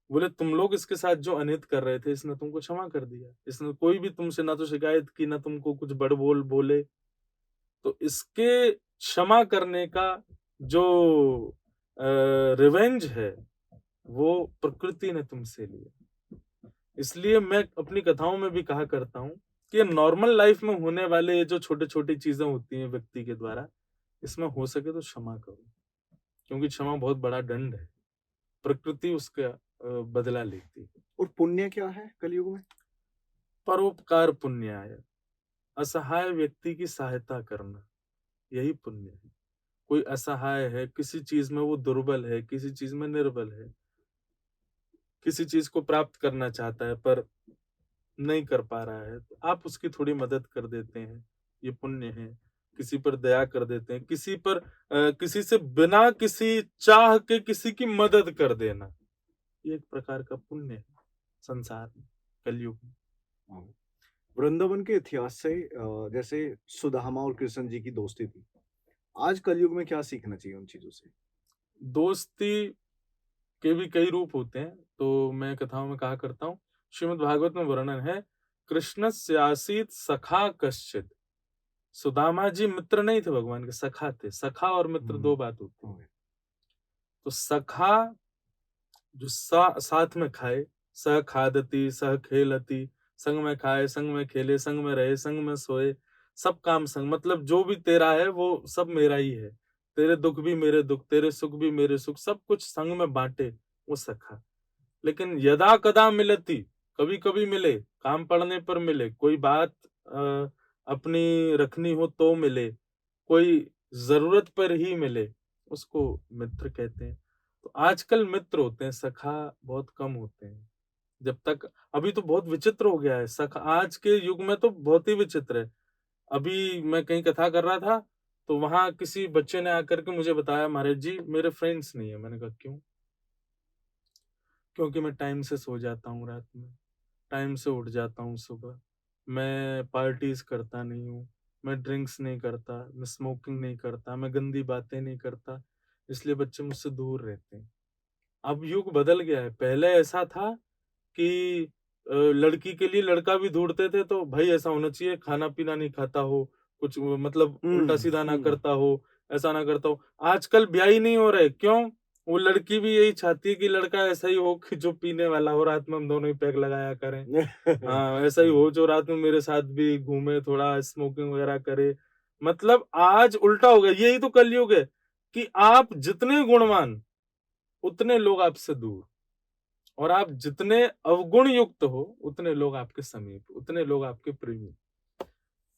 बोले तुम लोग इसके साथ जो अनित कर रहे थे, इसने तुमको क्षमा कर दिया। इसने कोई भी तुमसे ना तो शिकायत की, ना तुमको कुछ बड़बोल बोले। तो इसके क्षमा करने का जो रिवेंज है, वो प्रकृति ने तुमसे लिया। इसलिए मैं अपनी कथाओं में भी कहा करता हूँ कि नॉर्मल लाइफ में होने वाले ये जो छोटे छोटी चीजें होती हैं व्यक्ति के द्वारा, इसमें हो सके तो क्षमा करो, क्योंकि क्षमा बहुत बड़ा दंड है। प्रकृति उसका बदला लेती है। और पुण्य क्या है कलयुग में? परोपकार पुण्याय, असहाय व्यक्ति की सहायता करना, यही पुण्य है। कोई असहाय है, किसी चीज में वो दुर्बल है, किसी चीज में निर्बल है, किसी चीज को प्राप्त करना चाहता है पर नहीं कर पा रहा है, तो आप उसकी थोड़ी मदद कर देते हैं, ये पुण्य है। किसी पर दया कर देते हैं, किसी पर किसी से बिना किसी चाह के किसी की मदद कर देना, ये एक प्रकार का पुण्य है संसार में, कलयुग में। वृंदावन के इतिहास से जैसे सुदामा और कृष्ण जी की दोस्ती थी, आज कलयुग में क्या सीखना चाहिए उन चीजों से? दोस्ती के भी कई रूप होते हैं, तो मैं कथाओं में कहा करता हूँ, श्रीमद् भागवत में वर्णन है, कृष्णस्यासीत सखा कश्चित। सुदामा जी मित्र नहीं थे भगवान के, सखा थे। सखा और मित्र दो बात होती है। तो सखा जो साथ में खाए, सह खादती सह खेलती, संग में खाए, संग में खेले, संग में रहे, संग में सोए, सब काम संग, मतलब जो भी तेरा है वो सब मेरा ही है। तेरे दुख भी मेरे दुख, तेरे सुख भी मेरे सुख, सब कुछ संग में बांटे, वो सखा। लेकिन यदा कदा मिलती, कभी कभी मिले, काम पड़ने पर मिले, कोई बात अपनी रखनी हो तो मिले, कोई जरूरत पर ही मिले, उसको मित्र कहते हैं। तो आजकल मित्र होते हैं, सखा बहुत कम होते हैं। जब तक अभी तो बहुत विचित्र हो गया है सखा, आज के युग में तो बहुत ही विचित्र है। अभी मैं कहीं कथा कर रहा था, तो वहां किसी बच्चे ने आकर के मुझे बताया, महाराज जी मेरे फ्रेंड्स नहीं है। मैंने कहा क्यों? क्योंकि मैं टाइम से सो जाता हूँ रात में, टाइम से उठ जाता हूँ सुबह, मैं पार्टीज करता नहीं हूँ, मैं ड्रिंक्स नहीं करता, मैं स्मोकिंग नहीं करता, मैं गंदी बातें नहीं करता, इसलिए बच्चे मुझसे दूर रहते हैं। अब युग बदल गया है। पहले ऐसा था कि लड़की के लिए लड़का भी ढूंढते थे, तो भाई ऐसा होना चाहिए खाना पीना नहीं खाता हो, कुछ मतलब उल्टा सीधा ना करता हो, ऐसा ना करता हो। आजकल ब्याह ही नहीं हो रहे, क्यों? वो लड़की भी यही चाहती है कि लड़का ऐसा ही हो कि जो पीने वाला हो, रात में हम दोनों ही पैक लगाया करें। हाँ, ऐसा ही हो जो रात में मेरे साथ भी घूमे, थोड़ा स्मोकिंग वगैरह करे। मतलब आज उल्टा हो गया। यही तो कलयुग है कि आप जितने गुणवान, उतने लोग आपसे दूर, और आप जितने अवगुण युक्त हो, उतने लोग आपके समीप, उतने लोग आपके प्रेमी।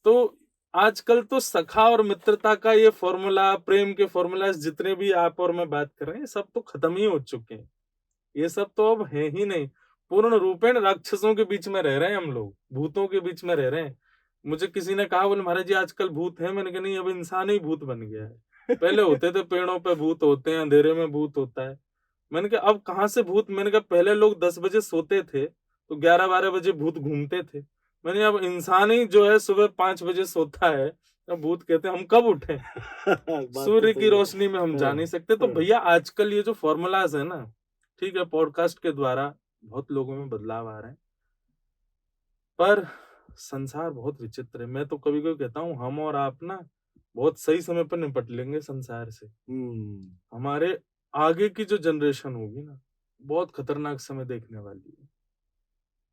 तो आजकल तो सखा और मित्रता का ये फॉर्मूला, प्रेम के फॉर्मूला जितने भी आप और मैं बात कर रहे हैं, सब तो खत्म ही हो चुके हैं। ये सब तो अब है ही नहीं। पूर्ण रूपेण राक्षसों के बीच में रह रहे हैं हम लोग, भूतों के बीच में रह रहे हैं। मुझे किसी ने कहा, बोले महाराज जी आजकल भूत है। मैंने कहा नहीं, अब इंसान ही भूत बन गया है। पहले होते थे पेड़ों पे भूत होते हैं, अंधेरे में भूत होता है। मैंने कहा अब कहाँ से भूत? मैंने कहा पहले लोग 10 बजे सोते थे, तो 11-12 बजे भूत घूमते थे। मैंने अब इंसान ही जो है सुबह 5 बजे सोता है, अब भूत कहते हैं। हम कब उठे? बात तो सूर्य सही की है। रोशनी में हम जा नहीं सकते। तो भैया आजकल ये जो फॉर्मूलाज है ना, ठीक है पॉडकास्ट के द्वारा बहुत लोगों में बदलाव आ रहे हैं, पर संसार बहुत विचित्र है। मैं तो कभी कभी कहता हूँ हम और आप ना बहुत सही समय पर निपट लेंगे संसार से। हमारे आगे की जो जनरेशन होगी ना, बहुत खतरनाक समय देखने वाली है।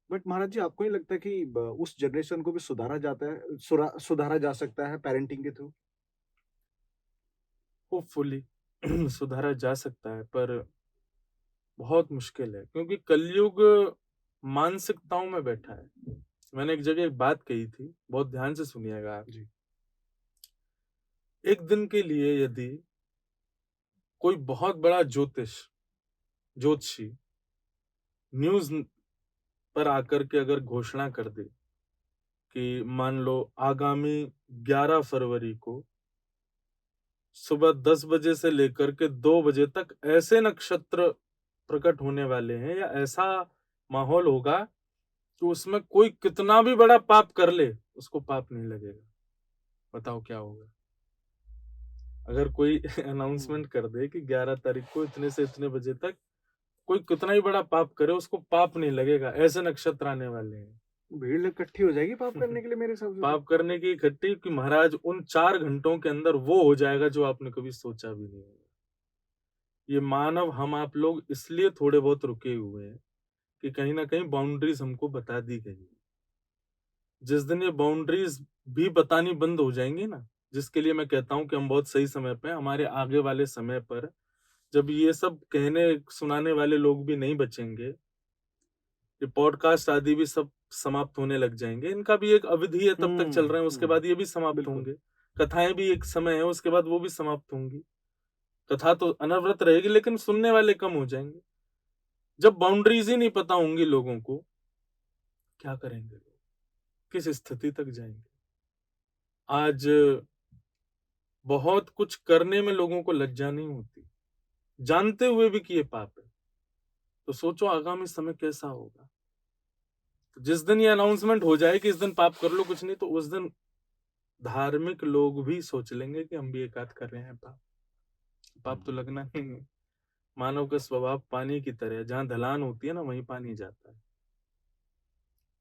बट महाराज जी, आपको नहीं लगता कि उस जनरेशन को भी सुधारा जाता है, सुधारा जा सकता है पेरेंटिंग के थ्रू? होपफुली सुधारा जा सकता है, पर बहुत मुश्किल है, क्योंकि कलयुग मानसिकताओं में बैठा है। मैंने एक जगह एक बात कही थी, बहुत ध्यान से सुनिएगा आप जी। एक दिन के लिए यदि कोई बहुत बड़ा ज्योतिषी न्यूज पर आकर के अगर घोषणा कर दे कि मान लो आगामी 11 फरवरी को सुबह 10 बजे से लेकर के 2 बजे तक ऐसे नक्षत्र प्रकट होने वाले हैं, या ऐसा माहौल होगा कि उसमें कोई कितना भी बड़ा पाप कर ले उसको पाप नहीं लगेगा। बताओ क्या होगा? अगर कोई अनाउंसमेंट कर दे कि 11 तारीख को इतने से इतने बजे तक कोई कितना ही बड़ा पाप करे उसको पाप नहीं लगेगा, ऐसे नक्षत्र आने वाले हैं। भीड़ इकट्ठी हो जाएगी पाप करने के लिए मेरे हिसाब से तो। पाप करने की इकट्ठी कि महाराज उन 4 घंटों के अंदर वो हो जाएगा जो आपने कभी सोचा भी नहीं होगा। ये मानव हम आप लोग इसलिए थोड़े बहुत रुके हुए हैं कि कहीं ना कहीं बाउंड्रीज हमको बता दी गई है। जिस दिन ये बाउंड्रीज भी बतानी बंद हो जाएंगी ना, जिसके लिए मैं कहता हूं कि हम बहुत सही समय पे हैं, हमारे आगे वाले समय पर जब ये सब कहने सुनाने वाले लोग भी नहीं बचेंगे, ये पॉडकास्ट आदि भी सब समाप्त होने लग जाएंगे। इनका भी एक अवधि है, तब तक चल रहे हैं, उसके बाद ये भी समाप्त बिल्कुल। होंगे। कथाएं भी एक समय है, उसके बाद वो भी समाप्त होंगी। कथा तो अनवरत रहेगी लेकिन सुनने वाले कम हो जाएंगे। जब बाउंड्रीज ही नहीं पता होंगी लोगों को, क्या करेंगे लोग? किस स्थिति तक जाएंगे? आज बहुत कुछ करने में लोगों को लज्जा नहीं होती, जानते हुए भी कि ये पाप है। तो सोचो आगामी समय कैसा होगा। तो जिस दिन ये अनाउंसमेंट हो जाए कि इस दिन पाप कर लो, कुछ नहीं, तो उस दिन धार्मिक लोग भी सोच लेंगे कि हम भी एक आध कर रहे हैं पाप। पाप तो लगना ही नहीं। मानव का स्वभाव पानी की तरह है, जहां ढलान होती है ना वहीं पानी जाता है।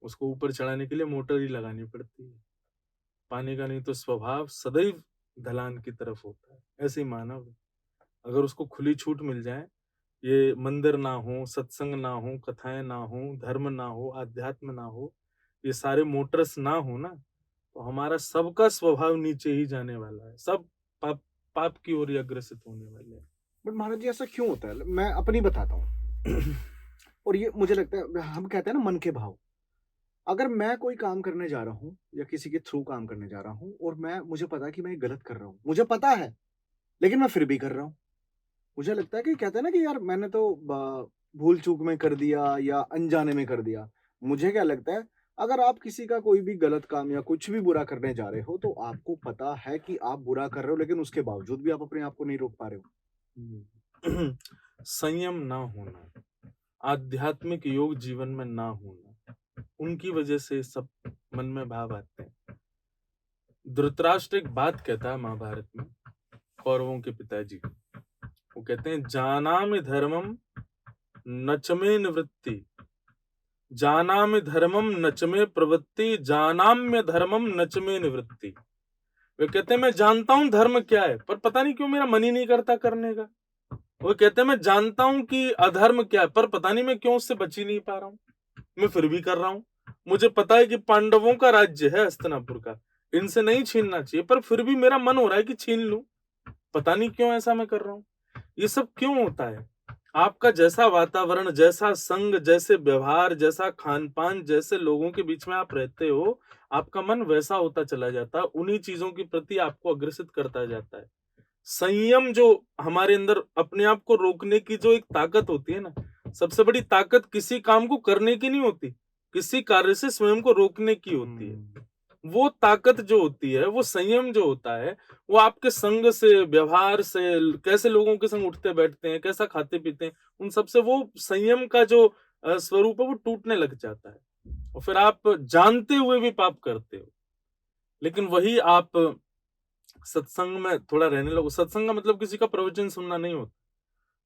उसको ऊपर चढ़ाने के लिए मोटर ही लगानी पड़ती है। पानी का नहीं तो स्वभाव सदैव ढलान की तरफ होता है। ऐसे ही मानव है। अगर उसको खुली छूट मिल जाए, ये मंदिर ना हो, सत्संग ना हो, कथाएं ना हो, धर्म ना हो, आध्यात्म ना हो, ये सारे मोटर्स ना हो ना, तो हमारा सबका स्वभाव नीचे ही जाने वाला है। सब पाप पाप की ओर ही अग्रसित होने वाले हैं। बट महाराज जी ऐसा क्यों होता है? मैं अपनी बताता हूँ। और ये मुझे लगता है, हम कहते हैं ना मन के भाव। अगर मैं कोई काम करने जा रहा हूँ या किसी के थ्रू काम करने जा रहा हूँ और मुझे पता है कि मैं ये गलत कर रहा हूँ, मुझे पता है, लेकिन मैं फिर भी कर रहा हूँ। मुझे लगता है कि कहते हैं ना कि यार मैंने तो भूल चूक में कर दिया या अनजाने में कर दिया। मुझे क्या लगता है, अगर आप किसी का कोई भी गलत काम या कुछ भी बुरा करने जा रहे हो तो आपको पता है कि आप बुरा कर रहे हो, लेकिन उसके बावजूद भी आप अपने आप को नहीं रोक पा रहे हो। संयम ना होना, आध्यात्मिक योग जीवन में ना होना, उनकी वजह से सब मन में भाव आते हैं। धृतराष्ट्र एक बात कहता है महाभारत में, कौरवों के पिताजी, वो कहते हैं जानामि धर्मम नचमे निवृत्ति, जानामि धर्मम नचमे प्रवृत्ति, जानाम्य धर्मम नचमे निवृत्ति। वे कहते हैं मैं जानता हूं धर्म क्या है, पर पता नहीं क्यों मेरा मन ही नहीं करता करने का। वो कहते हैं मैं जानता हूं कि अधर्म क्या है, पर पता नहीं मैं क्यों उससे बच ही नहीं पा रहा हूं, मैं फिर भी कर रहा हूं। मुझे पता है कि पांडवों का राज्य है हस्तिनापुर का, इनसे नहीं छीनना चाहिए, पर फिर भी मेरा मन हो रहा है कि छीन लूं। पता नहीं क्यों ऐसा मैं कर रहा हूं। ये सब क्यों होता है? आपका जैसा वातावरण, जैसा संग, जैसे व्यवहार, जैसा खान पान, जैसे लोगों के बीच में आप रहते हो, आपका मन वैसा होता चला जाता है, उन्हीं चीजों के प्रति आपको अग्रसित करता जाता है। संयम जो हमारे अंदर अपने आप को रोकने की जो एक ताकत होती है ना, सबसे बड़ी ताकत किसी काम को करने की नहीं होती, किसी कार्य से स्वयं को रोकने की होती है। वो ताकत जो होती है, वो संयम जो होता है, वो आपके संग से, व्यवहार से, कैसे लोगों के संग उठते बैठते हैं, कैसा खाते पीते हैं, उन सबसे वो संयम का जो स्वरूप है वो टूटने लग जाता है, और फिर आप जानते हुए भी पाप करते हो। लेकिन वही आप सत्संग में थोड़ा रहने लगो। सत्संग का मतलब किसी का प्रवचन सुनना नहीं होता।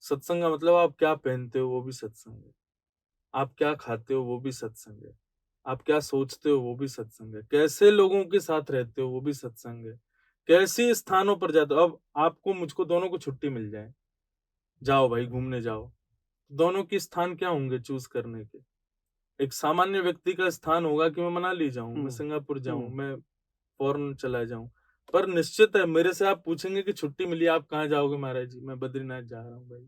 सत्संग का मतलब आप क्या पहनते हो वो भी सत्संग है, आप क्या खाते हो वो भी सत्संग है, आप क्या सोचते हो वो भी सत्संग है, कैसे लोगों के साथ रहते हो वो भी सत्संग है, कैसे स्थानों पर जाते हो। अब आपको मुझको दोनों को छुट्टी मिल जाए, जाओ भाई घूमने जाओ, दोनों के स्थान क्या होंगे चूज करने के? एक सामान्य व्यक्ति का स्थान होगा कि मैं मनाली जाऊं, मैं सिंगापुर जाऊं, मैं फॉरेन चला जाऊं। पर निश्चित है, मेरे से आप पूछेंगे कि छुट्टी मिली आप कहाँ जाओगे महाराज जी, मैं बद्रीनाथ जा रहा हूँ भाई,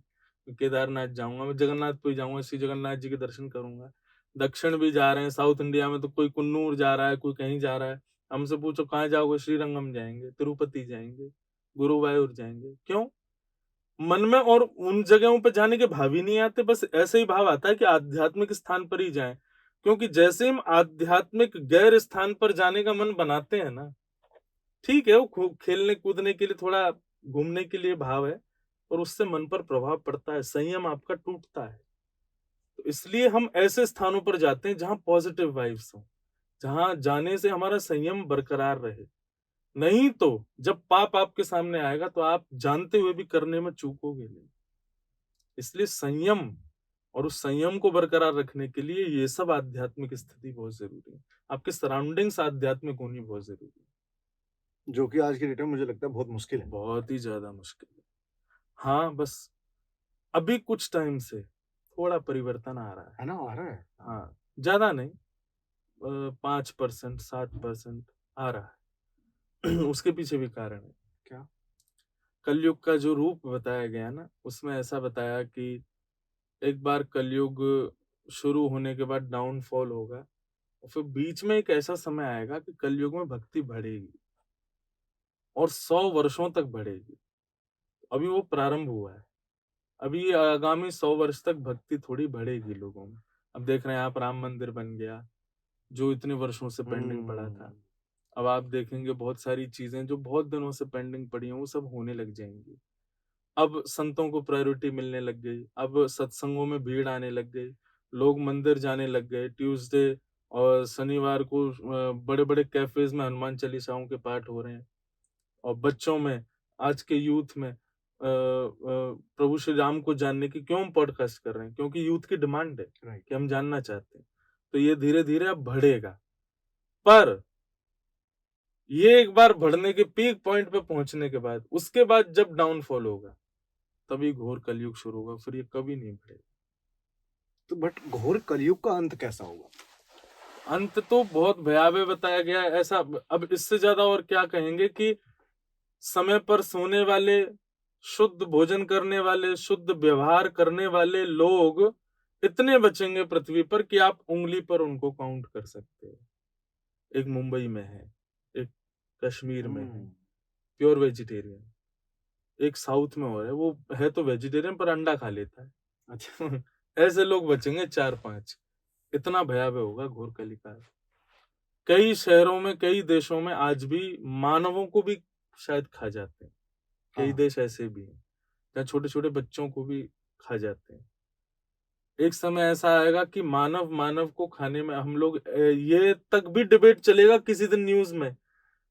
मैं केदारनाथ जाऊंगा, मैं जगन्नाथपुरी जाऊंगा, श्री जगन्नाथ जी के दर्शन करूंगा। दक्षिण भी जा रहे हैं, साउथ इंडिया में तो कोई कुन्नूर जा रहा है, कोई कहीं जा रहा है। हमसे पूछो कहाँ जाओगे, श्रीरंगम जाएंगे, तिरुपति जाएंगे, गुरुवायूर जाएंगे। क्यों? मन में और उन जगहों पे जाने के भाव ही नहीं आते, बस ऐसे ही भाव आता है कि आध्यात्मिक स्थान पर ही जाएं। क्योंकि जैसे हम आध्यात्मिक गैर स्थान पर जाने का मन बनाते हैं ना, ठीक है, वो खेलने कूदने के लिए, थोड़ा घूमने के लिए भाव है, और उससे मन पर प्रभाव पड़ता है, संयम आपका टूटता है। तो इसलिए हम ऐसे स्थानों पर जाते हैं जहां पॉजिटिव वाइब्स हो, जहां जाने से हमारा संयम बरकरार रहे। नहीं तो जब पाप आपके सामने आएगा तो आप जानते हुए भी करने में चूकोगे नहीं। इसलिए संयम, और उस संयम को बरकरार रखने के लिए ये सब आध्यात्मिक स्थिति बहुत जरूरी है। आपके सराउंडिंग्स आध्यात्मिक होनी बहुत जरूरी है। जो कि आज की डेट में मुझे लगता है बहुत मुश्किल है। बहुत ही ज्यादा मुश्किल है। हाँ, बस अभी कुछ टाइम से थोड़ा परिवर्तन आ रहा है। है ना, आ रहा है। हाँ, ज्यादा नहीं, 5%, 7% आ रहा है। उसके पीछे भी कारण है। क्या? कलयुग का जो रूप बताया गया ना, उसमें ऐसा बताया कि एक बार कलयुग शुरू होने के बाद डाउनफॉल होगा, और फिर बीच में एक ऐसा समय आएगा कि कलयुग में भक्ति बढ़ेगी और 100 वर्षों तक बढ़ेगी। अभी वो प्रारंभ हुआ है। अभी आगामी 100 वर्ष तक भक्ति थोड़ी बढ़ेगी लोगों में। अब देख रहे हैं आप, राम मंदिर बन गया जो इतने वर्षों से पेंडिंग पड़ा था। अब आप देखेंगे बहुत सारी चीजें जो बहुत दिनों से पेंडिंग पड़ी हैं वो सब होने लग जाएंगी। अब संतों को प्रायोरिटी मिलने लग गई, अब सत्संगों में भीड़ आने लग गई, लोग मंदिर जाने लग गए। ट्यूसडे और शनिवार को बड़े बड़े कैफेज में हनुमान चालीसाओं के पाठ हो रहे हैं। और बच्चों में, आज के यूथ में प्रभु श्री राम को जानने की क्यों हम पॉडकास्ट कर रहे हैं? क्योंकि यूथ की डिमांड है राइट। कि हम जानना चाहते हैं। तो ये धीरे धीरे अब बढ़ेगा, पर ये एक बार बढ़ने के पीक पॉइंट पे पहुंचने के बाद, उसके बाद जब डाउनफॉल होगा तभी घोर कलयुग शुरू होगा, फिर ये कभी नहीं बढ़ेगा। तो बट घोर कलयुग का अंत कैसा होगा? अंत तो बहुत भयावह बताया गया है। ऐसा अब इससे ज्यादा और क्या कहेंगे कि समय पर सोने वाले, शुद्ध भोजन करने वाले, शुद्ध व्यवहार करने वाले लोग इतने बचेंगे पृथ्वी पर कि आप उंगली पर उनको काउंट कर सकते हो। एक मुंबई में है, एक कश्मीर में है, प्योर वेजिटेरियन। एक साउथ में और है, वो है तो वेजिटेरियन पर अंडा खा लेता है। अच्छा। ऐसे लोग बचेंगे 4-5। इतना भयावह होगा घोर कलिकाल। कई शहरों में, कई देशों में आज भी मानवों को भी शायद खा जाते हैं। कई हाँ। देश ऐसे भी हैं जहाँ छोटे छोटे बच्चों को भी खा जाते हैं। एक समय ऐसा आएगा कि मानव मानव को खाने में हम लोग, ये तक भी डिबेट चलेगा किसी दिन न्यूज में।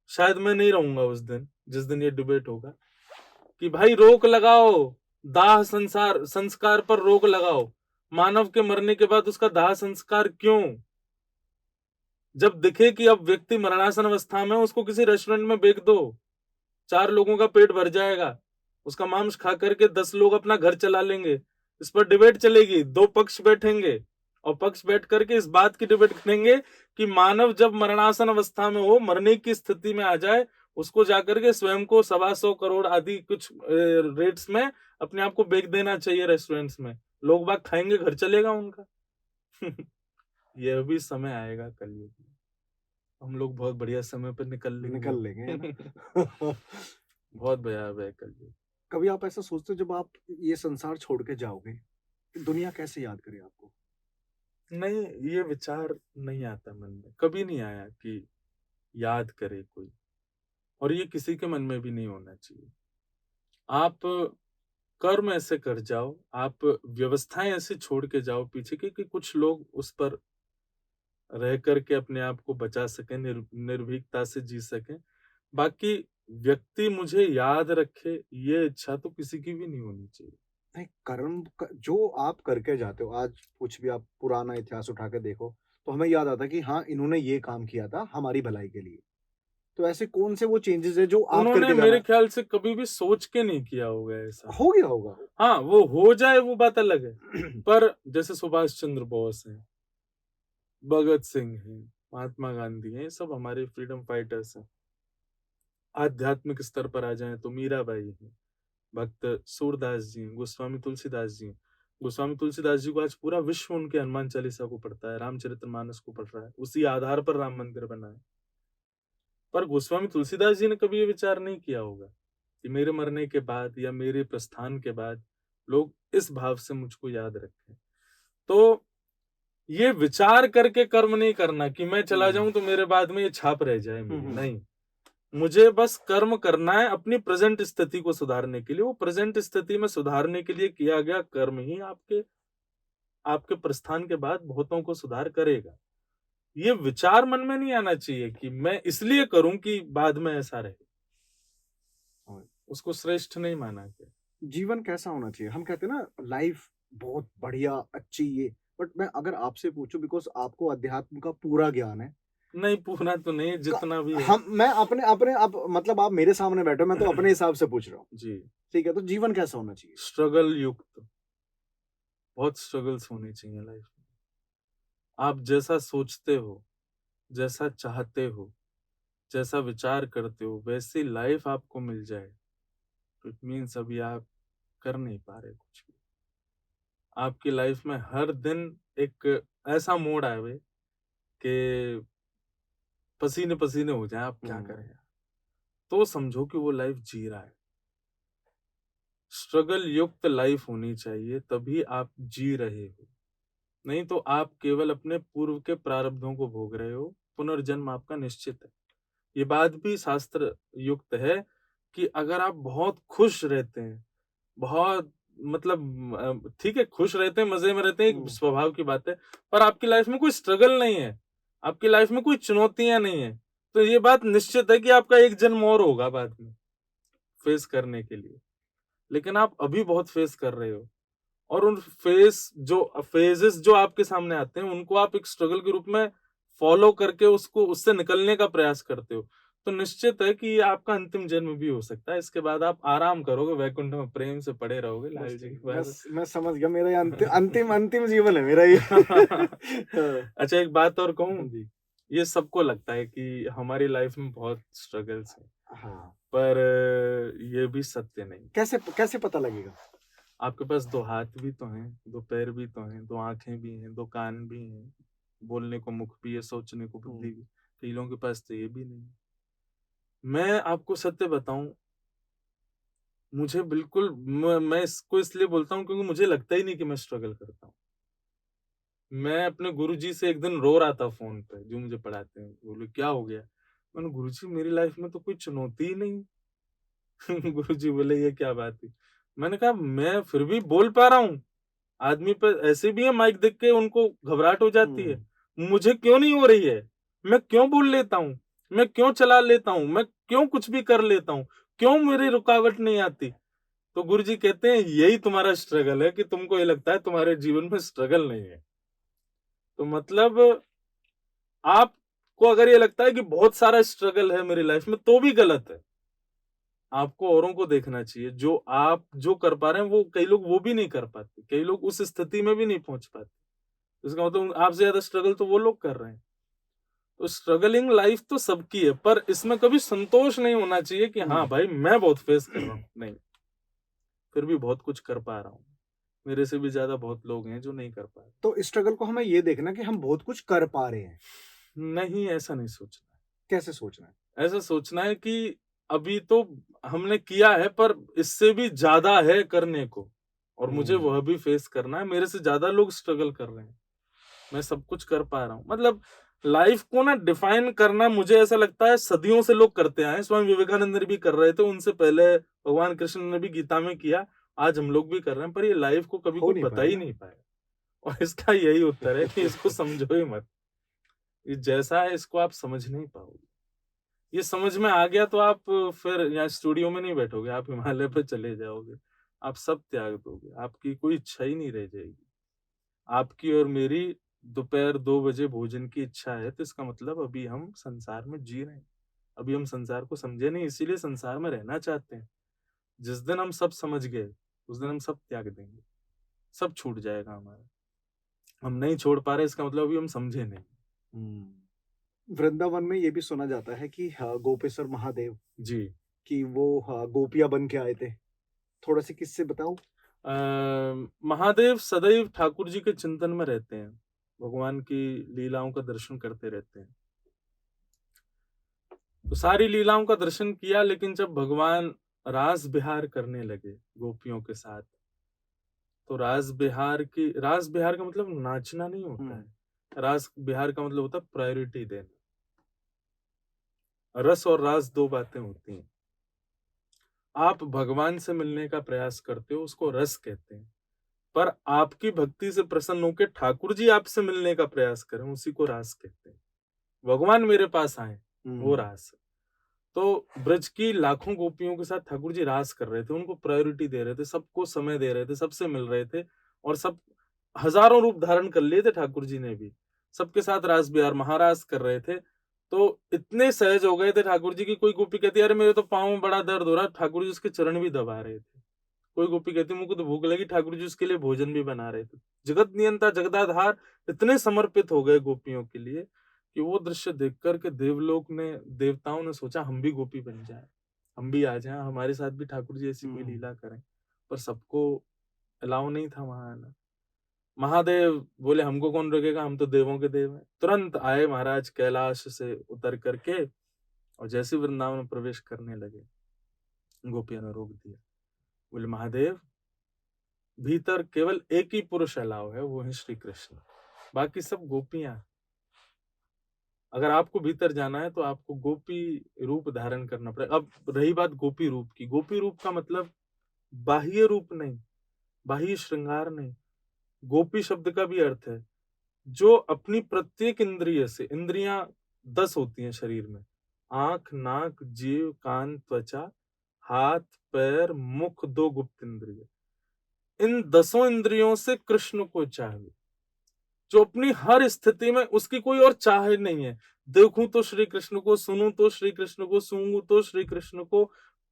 शायद मैं नहीं रहूंगा उस दिन जिस दिन ये डिबेट होगा, कि भाई रोक लगाओ, दाह संसार संस्कार पर रोक लगाओ। मानव के मरने के बाद उसका दाह संस्कार क्यों? जब दिखे कि अब व्यक्ति मरणासन अवस्था में, उसको किसी रेस्टोरेंट में बेच दो, 4 लोगों का पेट भर जाएगा। उसका मांस खा करके 10 लोग अपना घर चला लेंगे। इस पर डिबेट चलेगी, 2 पक्ष बैठेंगे और पक्ष बैठ करके इस बात की डिबेट करेंगे कि मानव जब मरणासन अवस्था में हो, मरने की स्थिति में आ जाए, उसको जाकर के स्वयं को 125 करोड़ आदि कुछ रेट्स में अपने आप को बेच देना चाहिए रेस्टोरेंट्स में। लोग बाग खाएंगे, घर चलेगा उनका। यह भी समय आएगा कलयुग में। हम लोग बहुत बढ़िया समय पर निकल निकल लेंगे, है लेंगे। ना? बहुत भयावह है कलयुग। कभी आप ऐसा सोचते हो जब आप ये संसार छोड़ के जाओगे, कि दुनिया कैसे याद करे आपको? नहीं, ये विचार नहीं आता मन में, कभी नहीं आया कि याद करे कोई। और ये किसी के मन में भी नहीं होना चाहिए। आप कर्म ऐसे कर जाओ, आप व्यवस्थाएं ऐसे छोड़ के जाओ पीछे की कि कुछ लोग उस पर रह करके अपने आप को बचा सकें, निर्भीकता से जी सकें। बाकी व्यक्ति मुझे याद रखे, ये इच्छा तो किसी की भी नहीं होनी चाहिए। नहीं, जो आप करके जाते हो, आज कुछ भी आप पुराना इतिहास उठा के देखो, तो हमें याद आता है कि हाँ, इन्होंने ये काम किया था हमारी भलाई के लिए। तो ऐसे कौन से वो चेंजेस है जो आप उन्होंने करके मेरे जाना? ख्याल से कभी भी सोच के नहीं किया होगा ऐसा। हो गया होगा। हाँ, वो हो जाए वो बात अलग है। पर जैसे सुभाष चंद्र बोस हैं, भगत सिंह हैं, महात्मा गांधी हैं, ये सब हमारे फ्रीडम फाइटर्स हैं। आध्यात्मिक स्तर पर आ जाएं तो मीराबाई हैं, भक्त सूरदास जी हैं, गोस्वामी तुलसीदास जी हैं। गोस्वामी तुलसीदास जी को आज पूरा विश्व उनके हनुमान चालीसा को पढ़ता है, रामचरितमानस को पढ़ रहा है। उसी आधार पर राम मंदिर बना है। पर गोस्वामी तुलसीदास जी ने कभी ये विचार नहीं किया होगा कि मेरे मरने के बाद या मेरे प्रस्थान के बाद लोग इस भाव से मुझको याद रखें। तो ये विचार करके कर्म नहीं करना कि मैं चला जाऊं तो मेरे बाद में ये छाप रह जाए मेरी, नहीं। मुझे बस कर्म करना है अपनी प्रेजेंट स्थिति को सुधारने के लिए। वो प्रेजेंट स्थिति में सुधारने के लिए किया गया कर्म ही आपके आपके प्रस्थान के बाद बहुतों को सुधार करेगा। ये विचार मन में नहीं आना चाहिए कि मैं इसलिए करूं कि बाद में ऐसा रहे। और उसको श्रेष्ठ नहीं माना गया। जीवन कैसा होना चाहिए? हम कहते हैं ना लाइफ बहुत बढ़िया, अच्छी ये, बट मैं अगर आपसे पूछूं बिकॉज़ आपको अध्यात्म का पूरा ज्ञान है। नहीं, पूरा तो नहीं, का जितना भी है। हम मैं अपने अपने आप मतलब आप मेरे सामने बैठे हो, मैं तो अपने हिसाब से पूछ रहा हूँ। जी, ठीक है, तो जीवन कैसा होना चाहिए? स्ट्रगल युक्त, बहुत स्ट्रगल्स होनी चाहिए लाइफ में। आप जैसा सोचते हो, जैसा चाहते हो, जैसा विचार करते हो, वैसी लाइफ आपको मिल जाए, तो इट मीन्स अभी आप कर नहीं पा रहे कुछ भी। आपकी लाइफ में हर दिन एक ऐसा मोड़ आवे कि पसीने-पसीने हो जाएँ, आप क्या हुँ। करें यार? तो समझो कि वो लाइफ जी रहा है। स्ट्रगल युक्त लाइफ होनी चाहिए, तभी आप जी रहे हो। नहीं तो आप केवल अपने पूर्व के प्रारब्धों को भोग रहे हो, पुनर्जन्म आपका निश्चित है। ये बात भी शास्त्र युक्त है कि अगर आप बहुत खुश रहते हैं, बहुत मतलब ठीक है, खुश रहते हैं, मज़े में रहते हैं, एक हुँ। स्वभाव की बात है, पर आपकी लाइफ में कोई स्ट्रगल नहीं है, आपकी लाइफ में कोई चुनौतियाँ नहीं है, तो ये बात निश्चित है कि आपका एक जन्म और होगा बाद में, फेस करने के लिए। लेकिन आप अभी बहुत फेस कर रहे हो और उन फेजेस जो आपके सामने आते हैं, उनको आप एक स्ट्रगल के रूप में फॉलो करके उसको उससे निकलने का प्रयास करते हो, तो निश्चित है कि आपका अंतिम जन्म भी हो सकता है। इसके बाद आप आराम करोगे, वैकुंठ में प्रेम से पड़े रहोगे लाल मस्त जी है। के पास। मैं समझ गया, मेरा ये अंतिम अंतिम जीवन है मेरा ये। हाँ। अच्छा, एक बात और कहूँ? जी। ये सबको लगता है कि हमारी लाइफ में बहुत स्ट्रगल्स हैं, हाँ। पर ये भी सत्य नहीं। कैसे कैसे पता लगेगा? आपके पास 2 हाथ भी तो हैं, 2 पैर भी तो हैं, 2 आँखें भी हैं, 2 कान भी हैं, बोलने को मुख भी है, सोचने को हुँ। बुद्धि भी। कई लोगों के पास तो ये भी नहीं है। मैं आपको सत्य बताऊँ, मुझे बिल्कुल मैं इसको इसलिए बोलता हूँ क्योंकि मुझे लगता ही नहीं कि मैं स्ट्रगल करता हूँ। मैं अपने गुरुजी से एक दिन रो रहा था फ़ोन पे, जो मुझे पढ़ाते हैं। बोले, "क्या हो गया?" मैंने, "गुरुजी, मेरी लाइफ में तो कोई चुनौती ही नहीं।" गुरुजी बोले, "ये क्या बात हुई?" मैंने कहा, "मैं फिर भी बोल पा रहा हूँ। आदमी पर ऐसे भी है, माइक देख के उनको घबराहट हो जाती है। हुँ। मुझे क्यों नहीं हो रही है? मैं क्यों बोल लेता हूँ? मैं क्यों चला लेता हूँ? मैं क्यों कुछ भी कर लेता हूँ? क्यों मेरी रुकावट नहीं आती?" तो गुरुजी कहते हैं, "यही तुम्हारा स्ट्रगल है कि तुमको ये लगता है तुम्हारे जीवन में स्ट्रगल नहीं है। तो मतलब आपको अगर ये लगता है कि बहुत सारा स्ट्रगल है मेरी लाइफ में, तो भी गलत है। आपको औरों को देखना चाहिए। जो आप जो कर पा रहे हैं, वो कई लोग वो भी नहीं कर पाते। कई लोग उस स्थिति में भी नहीं पहुँच पाते। इसका मतलब आपसे ज़्यादा स्ट्रगल तो वो लोग कर रहे हैं। तो स्ट्रगलिंग लाइफ तो सबकी है, पर इसमें कभी संतोष नहीं होना चाहिए कि हाँ हुँ। भाई, मैं बहुत फेस कर रहा हूँ। नहीं, फिर भी बहुत कुछ कर पा रहा हूँ। मेरे से भी ज़्यादा बहुत लोग हैं जो नहीं कर पा रहे। तो स्ट्रगल को हमें ये देखना कि हम बहुत कुछ कर पा रहे हैं। नहीं, ऐसा नहीं सोचना कैसे सोचना है? है। ऐसा सोचना है कि अभी तो हमने किया है, पर इससे भी ज़्यादा है करने को और मुझे हुँ। वह भी फेस करना है। मेरे से ज़्यादा लोग स्ट्रगल कर रहे हैं। मैं सब कुछ कर पा रहा हूँ। मतलब लाइफ को ना डिफाइन करना, मुझे ऐसा लगता है सदियों से लोग करते आए हैं। स्वामी विवेकानंद भी कर रहे थे, उनसे पहले भगवान कृष्ण ने भी गीता में किया, आज हम लोग भी कर रहे हैं, पर ये लाइफ को कभी हो कोई नहीं बता पाया ही ना। नहीं पाया। और इसका यही उत्तर है कि इसको समझो ही मत। ये जैसा है, इसको आप समझ नहीं पाओगे। ये समझ में आ गया तो आप फिर यहाँ स्टूडियो में नहीं बैठोगे, आप हिमालय पे चले जाओगे। आप सब त्याग दोगे, आपकी कोई इच्छा ही नहीं रह जाएगी। आपकी और मेरी दोपहर 2 बजे भोजन की इच्छा है, तो इसका मतलब अभी हम संसार में जी रहे हैं। अभी हम संसार को समझे नहीं, इसीलिए संसार में रहना चाहते हैं। जिस दिन हम सब समझ गए, उस दिन हम सब त्याग देंगे। सब छूट जाएगा हमारा। हम नहीं छोड़ पा रहे, इसका मतलब अभी हम समझे नहीं। हुँ। वृंदावन में ये भी सुना जाता है कि गोपेश्वर महादेव जी। कि वो गोपियाँ बन के आए थे। थोड़ा-सा किस्से बताओ? अ, महादेव सदैव ठाकुर जी के चिंतन में रहते हैं। भगवान की लीलाओं का दर्शन करते रहते हैं। तो सारी लीलाओं का दर्शन किया, लेकिन जब भगवान रास विहार करने लगे गोपियों के साथ, तो रास विहार का मतलब नाचना नहीं होता हुँ। है। रास विहार का मतलब होता है प्रायोरिटी देना। रस और रास 2 बातें होती हैं। आप भगवान से मिलने का प्रयास करते हो, उसको रस कहते हैं। पर आपकी भक्ति से प्रसन्न होकर ठाकुर जी आपसे मिलने का प्रयास करें, उसी को रास कहते हैं। भगवान मेरे पास आए, वो रास है। तो ब्रज की लाखों गोपियों के साथ ठाकुर जी रास कर रहे थे, उनको प्रायोरिटी दे रहे थे, सबको समय दे रहे थे, सबसे मिल रहे थे, और सब हजारों रूप धारण कर लिए थे ठाकुर जी ने भी, सबके साथ रास बिहार महारास कर रहे थे। तो इतने सहज हो गए थे ठाकुर जी की, कोई गोपी कहती अरे मेरे तो पाँव में बड़ा दर्द हो रहा है, ठाकुर जी उसके चरण भी दबा रहे थे। कोई गोपी कहती मुझको तो भूख लगी, ठाकुर जी उसके लिए भोजन भी बना रहे थे। जगत नियंता जगदाधार इतने समर्पित हो गए गोपियों के लिए कि वो दृश्य देख करके देवताओं ने सोचा हम भी गोपी बन जाए, हम भी आ जाएं, हमारे साथ भी ठाकुर जी ऐसी कोई लीला करें। पर सबको अलाउ नहीं था वहां आना। महादेव बोले हमको कौन रोकेगा, हम तो देवों के देव हैं। तुरंत आए महाराज कैलाश से उतर करके, और जैसे वृंदावन में प्रवेश करने लगे, गोपियों ने रोक दिया। बोले महादेव, भीतर केवल एक ही पुरुष अलाव है, वो है श्री कृष्ण, बाकी सब गोपियां। अगर आपको भीतर जाना है तो आपको गोपी रूप धारण करना पड़ेगा। अब रही बात गोपी रूप की, गोपी रूप का मतलब बाह्य रूप नहीं, बाह्य श्रृंगार नहीं। गोपी शब्द का भी अर्थ है जो अपनी प्रत्येक इंद्रिय से, इंद्रियां 10 होती हैं शरीर में, आंख, नाक, जीव, कान, त्वचा, हाथ, पैर, मुख, 2 गुप्त इंद्रिय, इन 10 इंद्रियों से कृष्ण को चाहिए, जो अपनी हर स्थिति में, उसकी कोई और चाह नहीं है। देखूं तो श्री कृष्ण को, सुनूं तो श्री कृष्ण को, सूंघूं तो श्री कृष्ण को,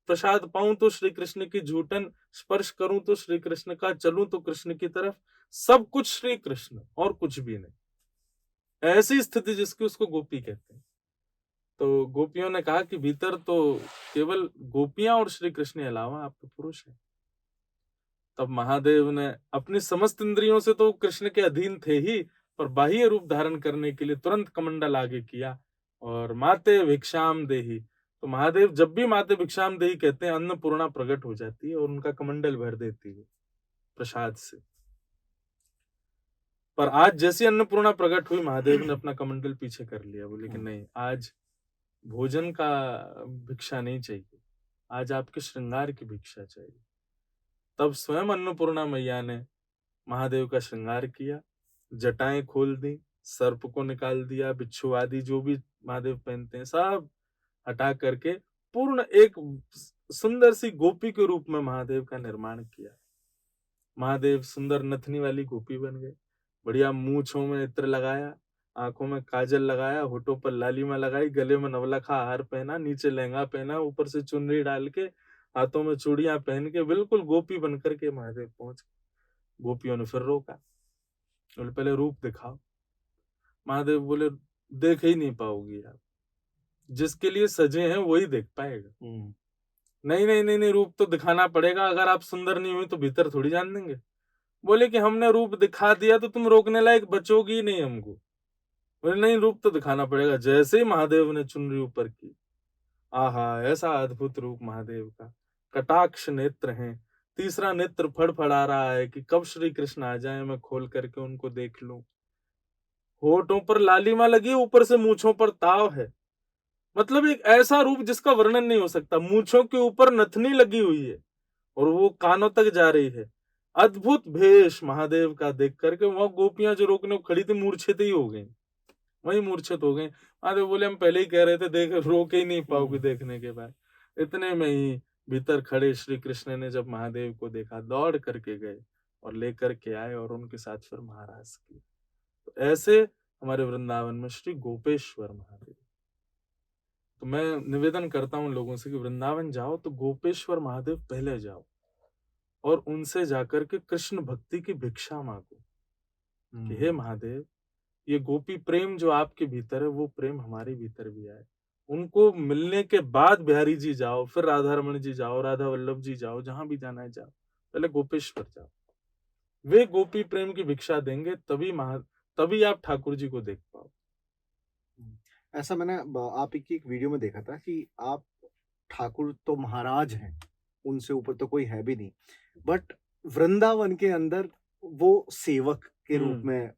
प्रसाद पाऊं तो श्री कृष्ण की झूठन, स्पर्श करूं तो श्री कृष्ण का, चलूं तो कृष्ण की तरफ, सब कुछ श्री कृष्ण और कुछ भी नहीं। ऐसी स्थिति जिसकी, उसको गोपी कहते हैं। तो गोपियों ने कहा कि भीतर तो केवल गोपियां और श्री कृष्ण के अलावा आप तो पुरुष है। तब महादेव ने अपनी समस्त इंद्रियों से तो कृष्ण के अधीन थे ही, पर बाह्य रूप धारण करने के लिए तुरंत कमंडल आगे किया और माते भिक्षाम देहि। तो महादेव जब भी माते भिक्षाम देहि कहते हैं, अन्नपूर्णा प्रकट हो जाती है और उनका कमंडल भर देती है प्रसाद से। पर आज जैसी अन्नपूर्णा प्रकट हुई, महादेव ने अपना कमंडल पीछे कर लिया। बोले कि नहीं, आज भोजन का भिक्षा नहीं चाहिए, आज आपके श्रृंगार की भिक्षा चाहिए। तब स्वयं अन्नपूर्णा मैया ने महादेव का श्रृंगार किया, जटाएं खोल दी, सर्प को निकाल दिया, बिच्छू आदि जो भी महादेव पहनते हैं सब हटा करके पूर्ण एक सुंदर सी गोपी के रूप में महादेव का निर्माण किया। महादेव सुंदर नथनी वाली गोपी बन गए। बढ़िया मूंछों में इत्र लगाया, आंखों में काजल लगाया, होठों पर लालिमा लगाई, गले में नवलखा हार पहना, नीचे लहंगा पहना, ऊपर से चुनरी डाल के, हाथों में चूड़ियां पहन के बिल्कुल गोपी बनकर के महादेव पहुंच गए। गोपियों ने फिर रोका, बोले पहले रूप दिखाओ। महादेव बोले देख ही नहीं पाओगी आप, जिसके लिए सजे हैं वही देख पाएगा। नहीं नहीं नहीं नहीं, रूप तो दिखाना पड़ेगा, अगर आप सुंदर नहीं हुई तो भीतर थोड़ी जान देंगे। बोले कि हमने रूप दिखा दिया तो तुम रोकने लायक बचोगी ही नहीं हमको। बोले नहीं, रूप तो दिखाना पड़ेगा। जैसे ही महादेव ने चुनरी ऊपर की, आहा ऐसा अद्भुत रूप महादेव का, कटाक्ष नेत्र हैं, तीसरा नेत्र फड़फड़ा रहा है कि कब श्री कृष्ण आ जाए, मैं खोल करके उनको देख लूं। होठों पर लालिमा लगी, ऊपर से मूंछों पर ताव है, मतलब एक ऐसा रूप जिसका वर्णन नहीं हो सकता। मूंछों के ऊपर नथनी लगी हुई है और वो कानों तक जा रही है। अद्भुत भेष महादेव का देख करके वह गोपियां जो रोकने को खड़ी थी मूर्छित ही हो गई, वही मूर्छित हो गई। महादेव बोले हम पहले ही कह रहे थे, देख रोक ही नहीं पाओगे देखने के बाद। इतने में ही भीतर खड़े श्री कृष्ण ने जब महादेव को देखा, दौड़ करके गए और लेकर के आए और उनके साथ फिर महाराज किए। तो ऐसे हमारे वृंदावन में श्री गोपेश्वर महादेव। तो मैं निवेदन करता हूं लोगों से कि वृंदावन जाओ तो गोपेश्वर महादेव पहले जाओ और उनसे जाकर के कृष्ण भक्ति की भिक्षा मांगो कि हे महादेव, ये गोपी प्रेम जो आपके भीतर है वो प्रेम हमारे भीतर भी आए। उनको मिलने के बाद बिहारी जी जाओ, फिर राधा रमन जी जाओ, राधा वल्लभ जी जाओ, जहां भी जाना है जाओ, पहले गोपेश्वर जाओ। वे गोपी प्रेम की भिक्षा देंगे, तभी आप ठाकुर जी को देख पाओ। ऐसा मैंने आप की एक वीडियो में देखा था कि आप ठाकुर तो महाराज हैं, उनसे ऊपर तो कोई है भी नहीं, बट वृंदावन के अंदर वो सेवक के रूप में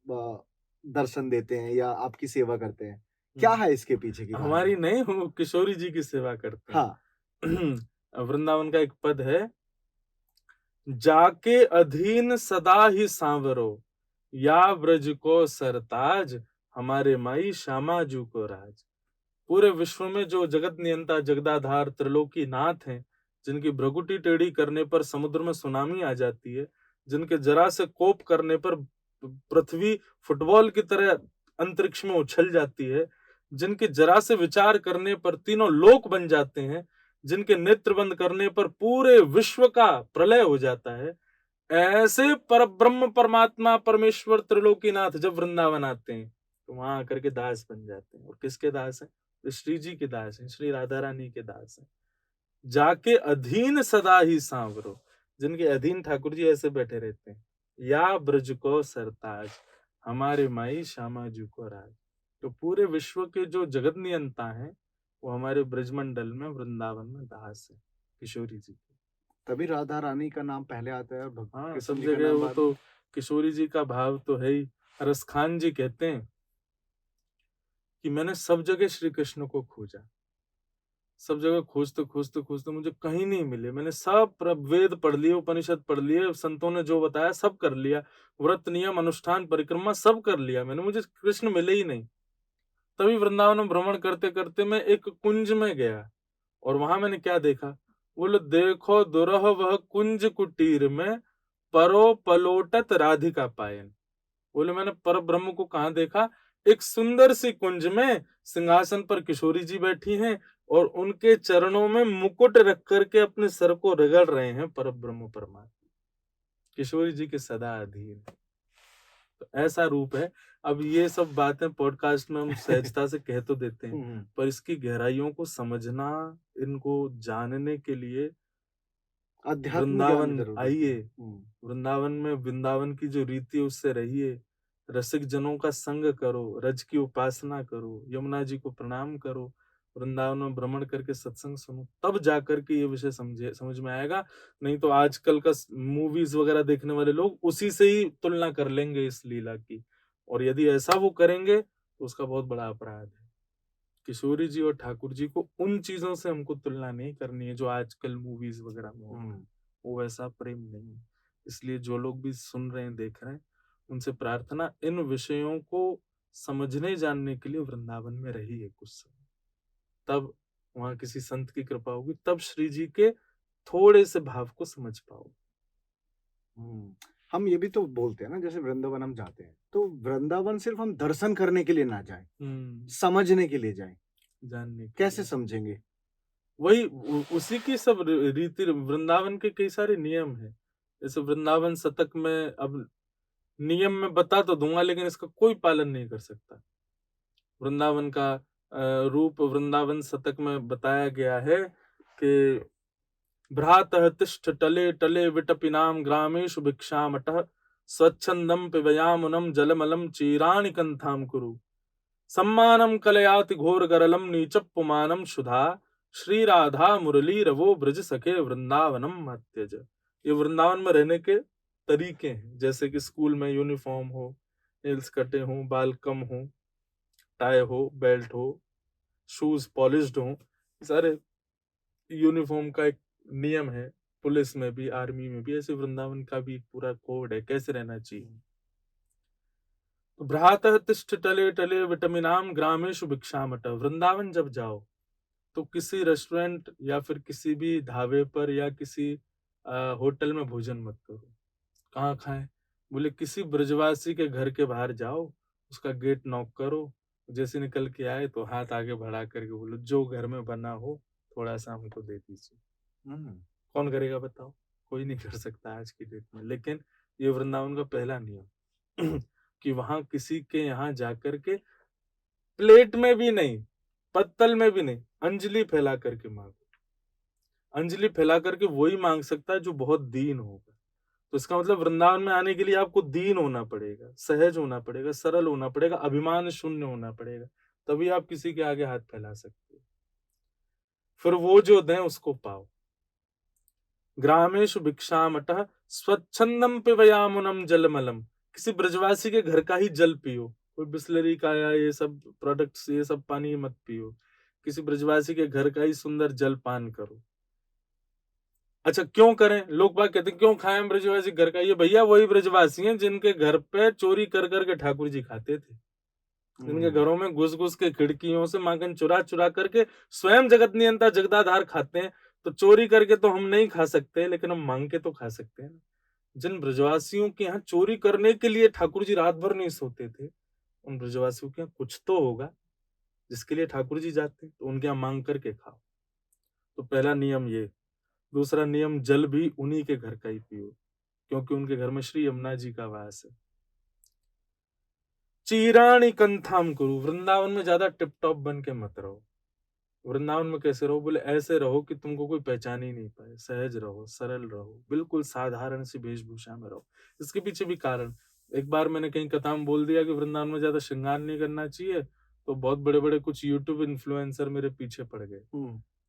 दर्शन देते हैं या आपकी सेवा करते हैं। क्या है इसके पीछे की हमारी कहानी? नहीं, वो किशोरी जी की सेवा करते हैं। हाँ। वृंदावन का एक पद है, जाके अधीन सदा ही सांवरो, या ब्रज को सरताज, हमारे माई श्यामा जू को राज। पूरे विश्व में जो जगत नियंता जगदाधार त्रिलोकी नाथ हैं, जिनकी भ्रगुटी टेढ़ी करने पर समुद्र में सुनामी आ जाती है, जिनके जरा से कोप करने पर पृथ्वी फुटबॉल की तरह अंतरिक्ष में उछल जाती है, जिनके जरा से विचार करने पर तीनों लोक बन जाते हैं, जिनके नेत्र बंद करने पर पूरे विश्व का प्रलय हो जाता है, ऐसे परब्रह्म परमात्मा परमेश्वर त्रिलोकीनाथ जब वृंदावन आते हैं तो वहां आकर के दास बन जाते हैं। और किसके दास हैं? तो श्री जी के दास हैं, श्री राधा रानी के दास हैं। जाके अधीन सदा ही सांवरो, जिनके अधीन ठाकुर जी ऐसे बैठे रहते हैं। या ब्रज को सरताज, हमारे माई श्यामा जी को राज। तो पूरे विश्व के जो जगत नियंता हैं वो हमारे ब्रजमंडल में वृंदावन में दास है किशोरी जी के। तभी राधा रानी का नाम पहले आता है और हाँ, कृष्ण सब जी का जगह नाम वो बाद तो में। किशोरी जी का भाव तो है ही। रसखान जी कहते हैं कि मैंने सब जगह श्री कृष्ण को खोजा, सब जगह खोजते खोजते खोजते मुझे कहीं नहीं मिले। मैंने सब वेद पढ़ लिए, उपनिषद पढ़ लिए, संतों ने जो बताया सब कर लिया, व्रत नियम अनुष्ठान परिक्रमा सब कर लिया मैंने, मुझे कृष्ण मिले ही नहीं। तभी वृंदावन में भ्रमण करते करते मैं एक कुंज में गया और वहां मैंने क्या देखा? बोले देखो दुरह वह कुंज कुटीर में, परो पलोटत राधिका पायन। बोले मैंने पर ब्रह्म को कहाँ देखा? एक सुंदर सी कुंज में सिंहासन पर किशोरी जी बैठी हैं और उनके चरणों में मुकुट रख करके अपने सर को रगड़ रहे हैं पर ब्रह्म परमात्मा, किशोरी जी के सदा अधीन। तो ऐसा रूप है। अब ये सब बातें पॉडकास्ट में हम सहजता से कह तो देते हैं, पर इसकी गहराइयों को समझना, इनको जानने के लिए अध्यात्म ज्ञान वृंदावन जरूर होता आइए। है। वृंदावन में वृंदावन की जो रीति है उससे रहिए, रसिक जनों का संग करो, रज की उपासना करो, यमुना जी को प्रणाम करो, वृंदावन में भ्रमण करके सत्संग सुनो, तब जाकर के ये विषय समझ में आएगा। नहीं तो आजकल का मूवीज वगैरह देखने वाले लोग उसी से ही तुलना कर लेंगे इस लीला की, और यदि ऐसा वो करेंगे तो उसका बहुत बड़ा अपराध है। किशोरी जी और ठाकुर जी को उन चीजों से हमको तुलना नहीं करनी है जो आजकल मूवीज वगैरह में हो रहा है। वो वैसा प्रेम नहीं है। इसलिए जो लोग भी सुन रहे हैं देख रहे हैं उनसे प्रार्थना, इन विषयों को समझने जानने के लिए वृंदावन में रहिए कुछ समय, तब वहां किसी संत की कृपा होगी, तब श्री जी के थोड़े से भाव को समझ पाओगे। हम ये भी तो बोलते हैं ना, जैसे वृंदावन हम जाते हैं तो वृंदावन सिर्फ हम दर्शन करने के लिए ना जाएं, समझने के लिए जाएं। जानने के कैसे लिए समझेंगे? वही उसी की सब रीति, वृंदावन के कई सारे नियम है। जैसे वृंदावन शतक में, अब नियम में बता तो दूंगा लेकिन इसका कोई पालन नहीं कर सकता। वृंदावन का रूप वृंदावन शतक में बताया गया है कि भ्रातः तिष्ठ टले टले विटपिनाम ग्रामेषु भिक्षामटः, स्वच्छंदम पिबयामुनम जलमलम चीराणि कंथाम कुरु, सम्मानम कलयाति घोर गरलम नीचपुमानम शुधा, श्री राधा मुरली रवो ब्रज सखे वृंदावनम मत्यज। ये वृंदावन में रहने के तरीके हैं, जैसे कि स्कूल में यूनिफॉर्म हो, नेल्स कटे हो, बाल कम हो, टाई हो, बेल्ट हो, शूज पॉलिश्ड हो, सारे यूनिफॉर्म का एक नियम है। पुलिस में भी, आर्मी में भी, ऐसे वृंदावन का भी पूरा कोड है कैसे रहना चाहिए। तो भ्रातः तिष्ठ टले टले विटमिनाम ग्रामेषु भिक्षामट, वृंदावन जब जाओ तो किसी रेस्टोरेंट या फिर किसी भी ढाबे पर या किसी होटल में भोजन मत करो। कहाँ खाएं? बोले किसी ब्रजवासी के घर के बाहर जाओ, उसका गेट नॉक करो, जैसे निकल के आए तो हाथ आगे बढ़ा करके बोलो जो घर में बना हो थोड़ा सा हमको दे दीजिए। कौन करेगा बताओ? कोई नहीं कर सकता आज की डेट में। लेकिन ये वृंदावन का पहला नियम कि वहां किसी के यहाँ जाकर के प्लेट में भी नहीं, पत्तल में भी नहीं, अंजलि फैला करके मांगो। अंजलि फैला करके वही मांग सकता है जो बहुत दीन होगा। तो इसका मतलब वृंदावन में आने के लिए आपको दीन होना पड़ेगा, सहज होना पड़ेगा, सरल होना पड़ेगा, अभिमान शून्य होना पड़ेगा, तभी आप किसी के आगे हाथ फैला सकते हो। फिर वो जो दें उसको पाओ। ग्रामेषु भिक्षामटः स्वच्छंदम पिबयामुनम जलमलम, किसी ब्रजवासी के घर का ही जल पियो, कोई बिस्लरी का या ये सब प्रोडक्ट्स, ये सब पानी मत पियो, किसी ब्रजवासी के घर का ही सुंदर जल पान करो। अच्छा क्यों करें? लोग बाग कहते हैं क्यों खाएं ब्रजवासी घर का? ये भैया वही ब्रजवासी हैं जिनके घर पे चोरी कर करके ठाकुर जी खाते थे, जिनके घरों में घुस घुस के खिड़कियों से माखन चुरा चुरा करके स्वयं जगत नियंता जगदाधार खाते हैं। तो चोरी करके तो हम नहीं खा सकते, लेकिन हम मांग के तो खा सकते हैं। जिन ब्रजवासियों के यहाँ चोरी करने के लिए ठाकुर जी रात भर नहीं सोते थे, उन ब्रजवासियों के यहाँ कुछ तो होगा जिसके लिए ठाकुर जी जाते हैं, तो उनके यहाँ मांग करके खाओ। तो पहला नियम ये। दूसरा नियम, जल भी उन्हीं के घर का ही पियो, क्योंकि उनके घर में श्री यमुना जी का वास है। चीराणी कंथाम करू, वृंदावन में ज्यादा टिप टॉप बन के मत रहो। वृंदावन में कैसे रहो? बोले ऐसे रहो कि तुमको कोई पहचान ही नहीं पाए। सहज रहो, सरल रहो, बिल्कुल साधारण सी वेशभूषा में रहो। इसके पीछे भी कारण, एक बार मैंने कहीं कथा में बोल दिया कि वृंदावन में ज्यादा श्रृंगार नहीं करना चाहिए, तो बहुत बड़े बड़े कुछ यूट्यूब इन्फ्लुएंसर मेरे पीछे पड़ गए,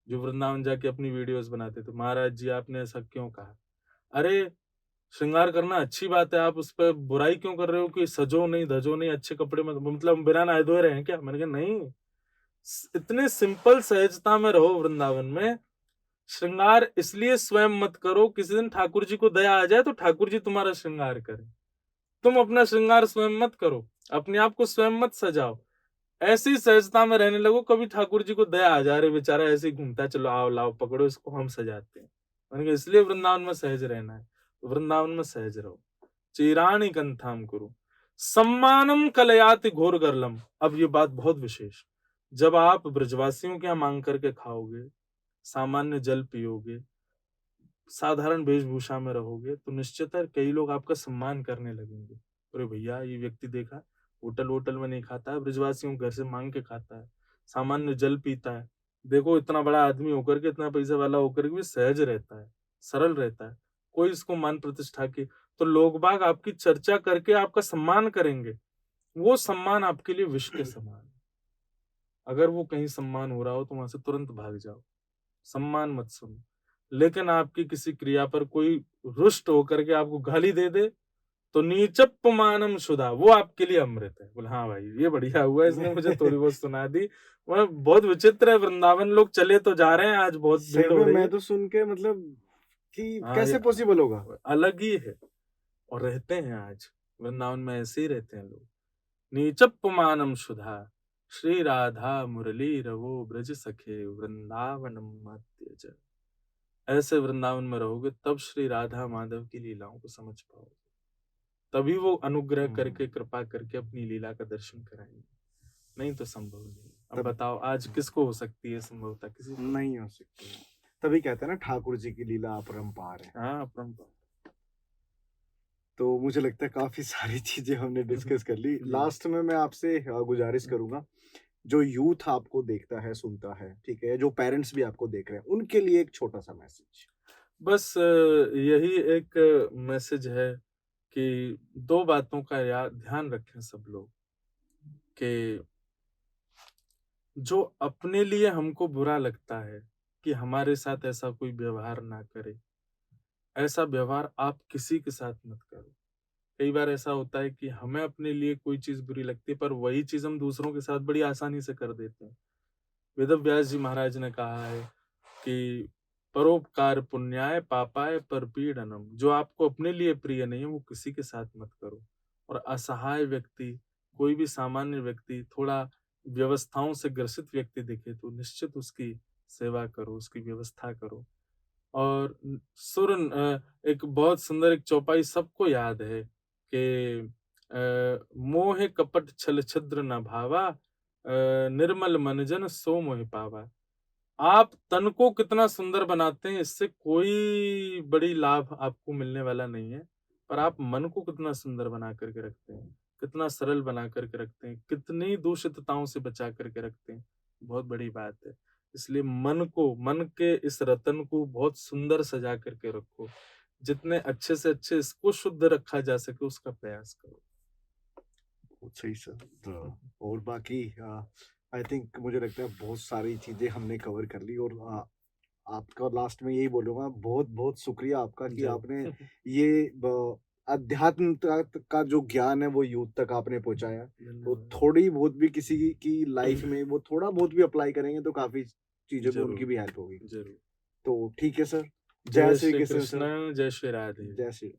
जो वृंदावन जाके अपनी वीडियोस बनाते थे। महाराज जी आपने ऐसा क्यों कहा? अरे श्रृंगार करना अच्छी बात है, आप उस पर बुराई क्यों कर रहे हो कि सजो नहीं धजो नहीं, अच्छे कपड़े में, मतलब बिना नहाए धोए रहे हैं क्या? मैंने कहा नहीं, इतने सिंपल सहजता में रहो वृंदावन में। श्रृंगार इसलिए स्वयं मत करो, किसी दिन ठाकुर जी को दया आ जाए तो ठाकुर जी तुम्हारा श्रृंगार करें। तुम अपना श्रृंगार स्वयं मत करो, अपने आप को स्वयं मत सजाओ। ऐसी सहजता में रहने लगो, कभी ठाकुर जी को दया आ जा रहे बेचारा ऐसे ही घूमता है, चलो आओ लाओ पकड़ो इसको, हम सजाते हैं। मैंने कहा इसलिए वृंदावन में सहज रहना है, वृंदावन में सहज रहो। चीराणी कंथाम करो, सम्मानम कलयाति घोर गर्लम। अब ये बात बहुत विशेष, जब आप ब्रजवासियों के यहाँ मांग करके खाओगे, सामान्य जल पियोगे, साधारण वेशभूषा में रहोगे, तो निश्चित है कई लोग आपका सम्मान करने लगेंगे। अरे भैया ये व्यक्ति देखा, होटल वोटल में नहीं खाता है, ब्रजवासियों के घर से मांग के खाता है, सामान्य जल पीता है। देखो इतना बड़ा आदमी होकर के, इतना पैसा वाला होकर के भी सहज रहता है, सरल रहता है, कोई इसको मान प्रतिष्ठा की, तो लोग बाग आपकी चर्चा करके आपका सम्मान करेंगे। वो सम्मान आपके लिए विष के समान है। अगर वो कहीं सम्मान हो रहा हो तो वहां से तुरंत भाग जाओ, सम्मान मत सुनो। लेकिन आपकी किसी क्रिया पर कोई रुष्ट होकर के आपको गाली दे दे, तो नीचप्पमानम सुधा, वो आपके लिए अमृत है। बोले हाँ भाई ये बढ़िया हुआ, इसने मुझे थोड़ी बहुत सुना दी। वह बहुत विचित्र है, वृंदावन लोग चले तो जा रहे हैं, आज बहुत भीड़ सही हो में रही मैं है। तो सुन के मतलब कि हाँ कैसे पॉसिबल होगा? अलग ही है, और रहते हैं आज वृंदावन में ऐसे ही रहते हैं लोग। नीचप्पमानम सुधा, श्री राधा मुरली रवो ब्रज सखे वृंदावनम मध्यज। ऐसे वृंदावन में रहोगे तब श्री राधा माधव की लीलाओं को समझ पाओगे, तभी वो अनुग्रह करके कृपा करके अपनी लीला का दर्शन कराएंगे, नहीं तो संभव नहीं। अब तब बताओ आज किसको हो सकती है संभवता? किसी को नहीं हो सकती। तभी कहते हैं ना ठाकुर जी की लीला अपरंपार है। हाँ अपरंपार। तो मुझे लगता है काफी सारी चीजें हमने डिस्कस कर ली। जी। लास्ट में मैं आपसे गुजारिश करूंगा, जो यूथ आपको देखता है सुनता है, ठीक है, जो पेरेंट्स भी आपको देख रहे हैं, उनके लिए एक छोटा सा मैसेज। बस यही एक मैसेज है कि दो बातों का याद ध्यान रखें सब लोग, कि जो अपने लिए हमको बुरा लगता है कि हमारे साथ ऐसा कोई व्यवहार ना करे, ऐसा व्यवहार आप किसी के साथ मत करो। कई बार ऐसा होता है कि हमें अपने लिए कोई चीज बुरी लगती है, पर वही चीज हम दूसरों के साथ बड़ी आसानी से कर देते हैं। वेदव्यास जी महाराज ने कहा है कि परोपकार पुण्याय पापाय परपीड़नम, जो आपको अपने लिए प्रिय नहीं है वो किसी के साथ मत करो। और असहाय व्यक्ति, कोई भी सामान्य व्यक्ति, थोड़ा व्यवस्थाओं से ग्रसित व्यक्ति दिखे तो निश्चित उसकी सेवा करो, उसकी व्यवस्था करो। और एक बहुत सुंदर एक चौपाई सबको याद है कि मोह कपट छल छिद्र न भावा, निर्मल मन जन सो मोहि पावा। आप तन को कितना सुंदर बनाते हैं, इससे कोई बड़ी लाभ आपको मिलने वाला नहीं है, पर आप मन को कितना सुंदर बना करके रखते हैं, कितना सरल बना करके रखते हैं, कितनी दूषितताओं से बचा करके रखते हैं, बहुत बड़ी बात है। इसलिए मन को, मन के इस रतन को बहुत सुंदर सजा करके रखो, जितने अच्छे से अच्छे इसको शुद्ध रखा जा सके उसका प्रयास करो। बहुत सही सर। तो और बाकी आई थिंक मुझे लगता है बहुत सारी चीजें हमने कवर कर ली, और आपका लास्ट में यही बोलूंगा, बहुत बहुत शुक्रिया आपका कि जरूर। आपने ये अध्यात्म का जो ज्ञान है वो यूथ तक आपने पहुंचाया। तो धन्यवाद। थोड़ी बहुत भी किसी की लाइफ में वो थोड़ा बहुत भी अप्लाई करेंगे तो काफी चीजों में उनकी जरूर भी हेल्प होगी। जरूर। तो ठीक है सर, जय जय श्री श्री कृष्ण सर। कृष्ण, जय श्री राधे। जय श्री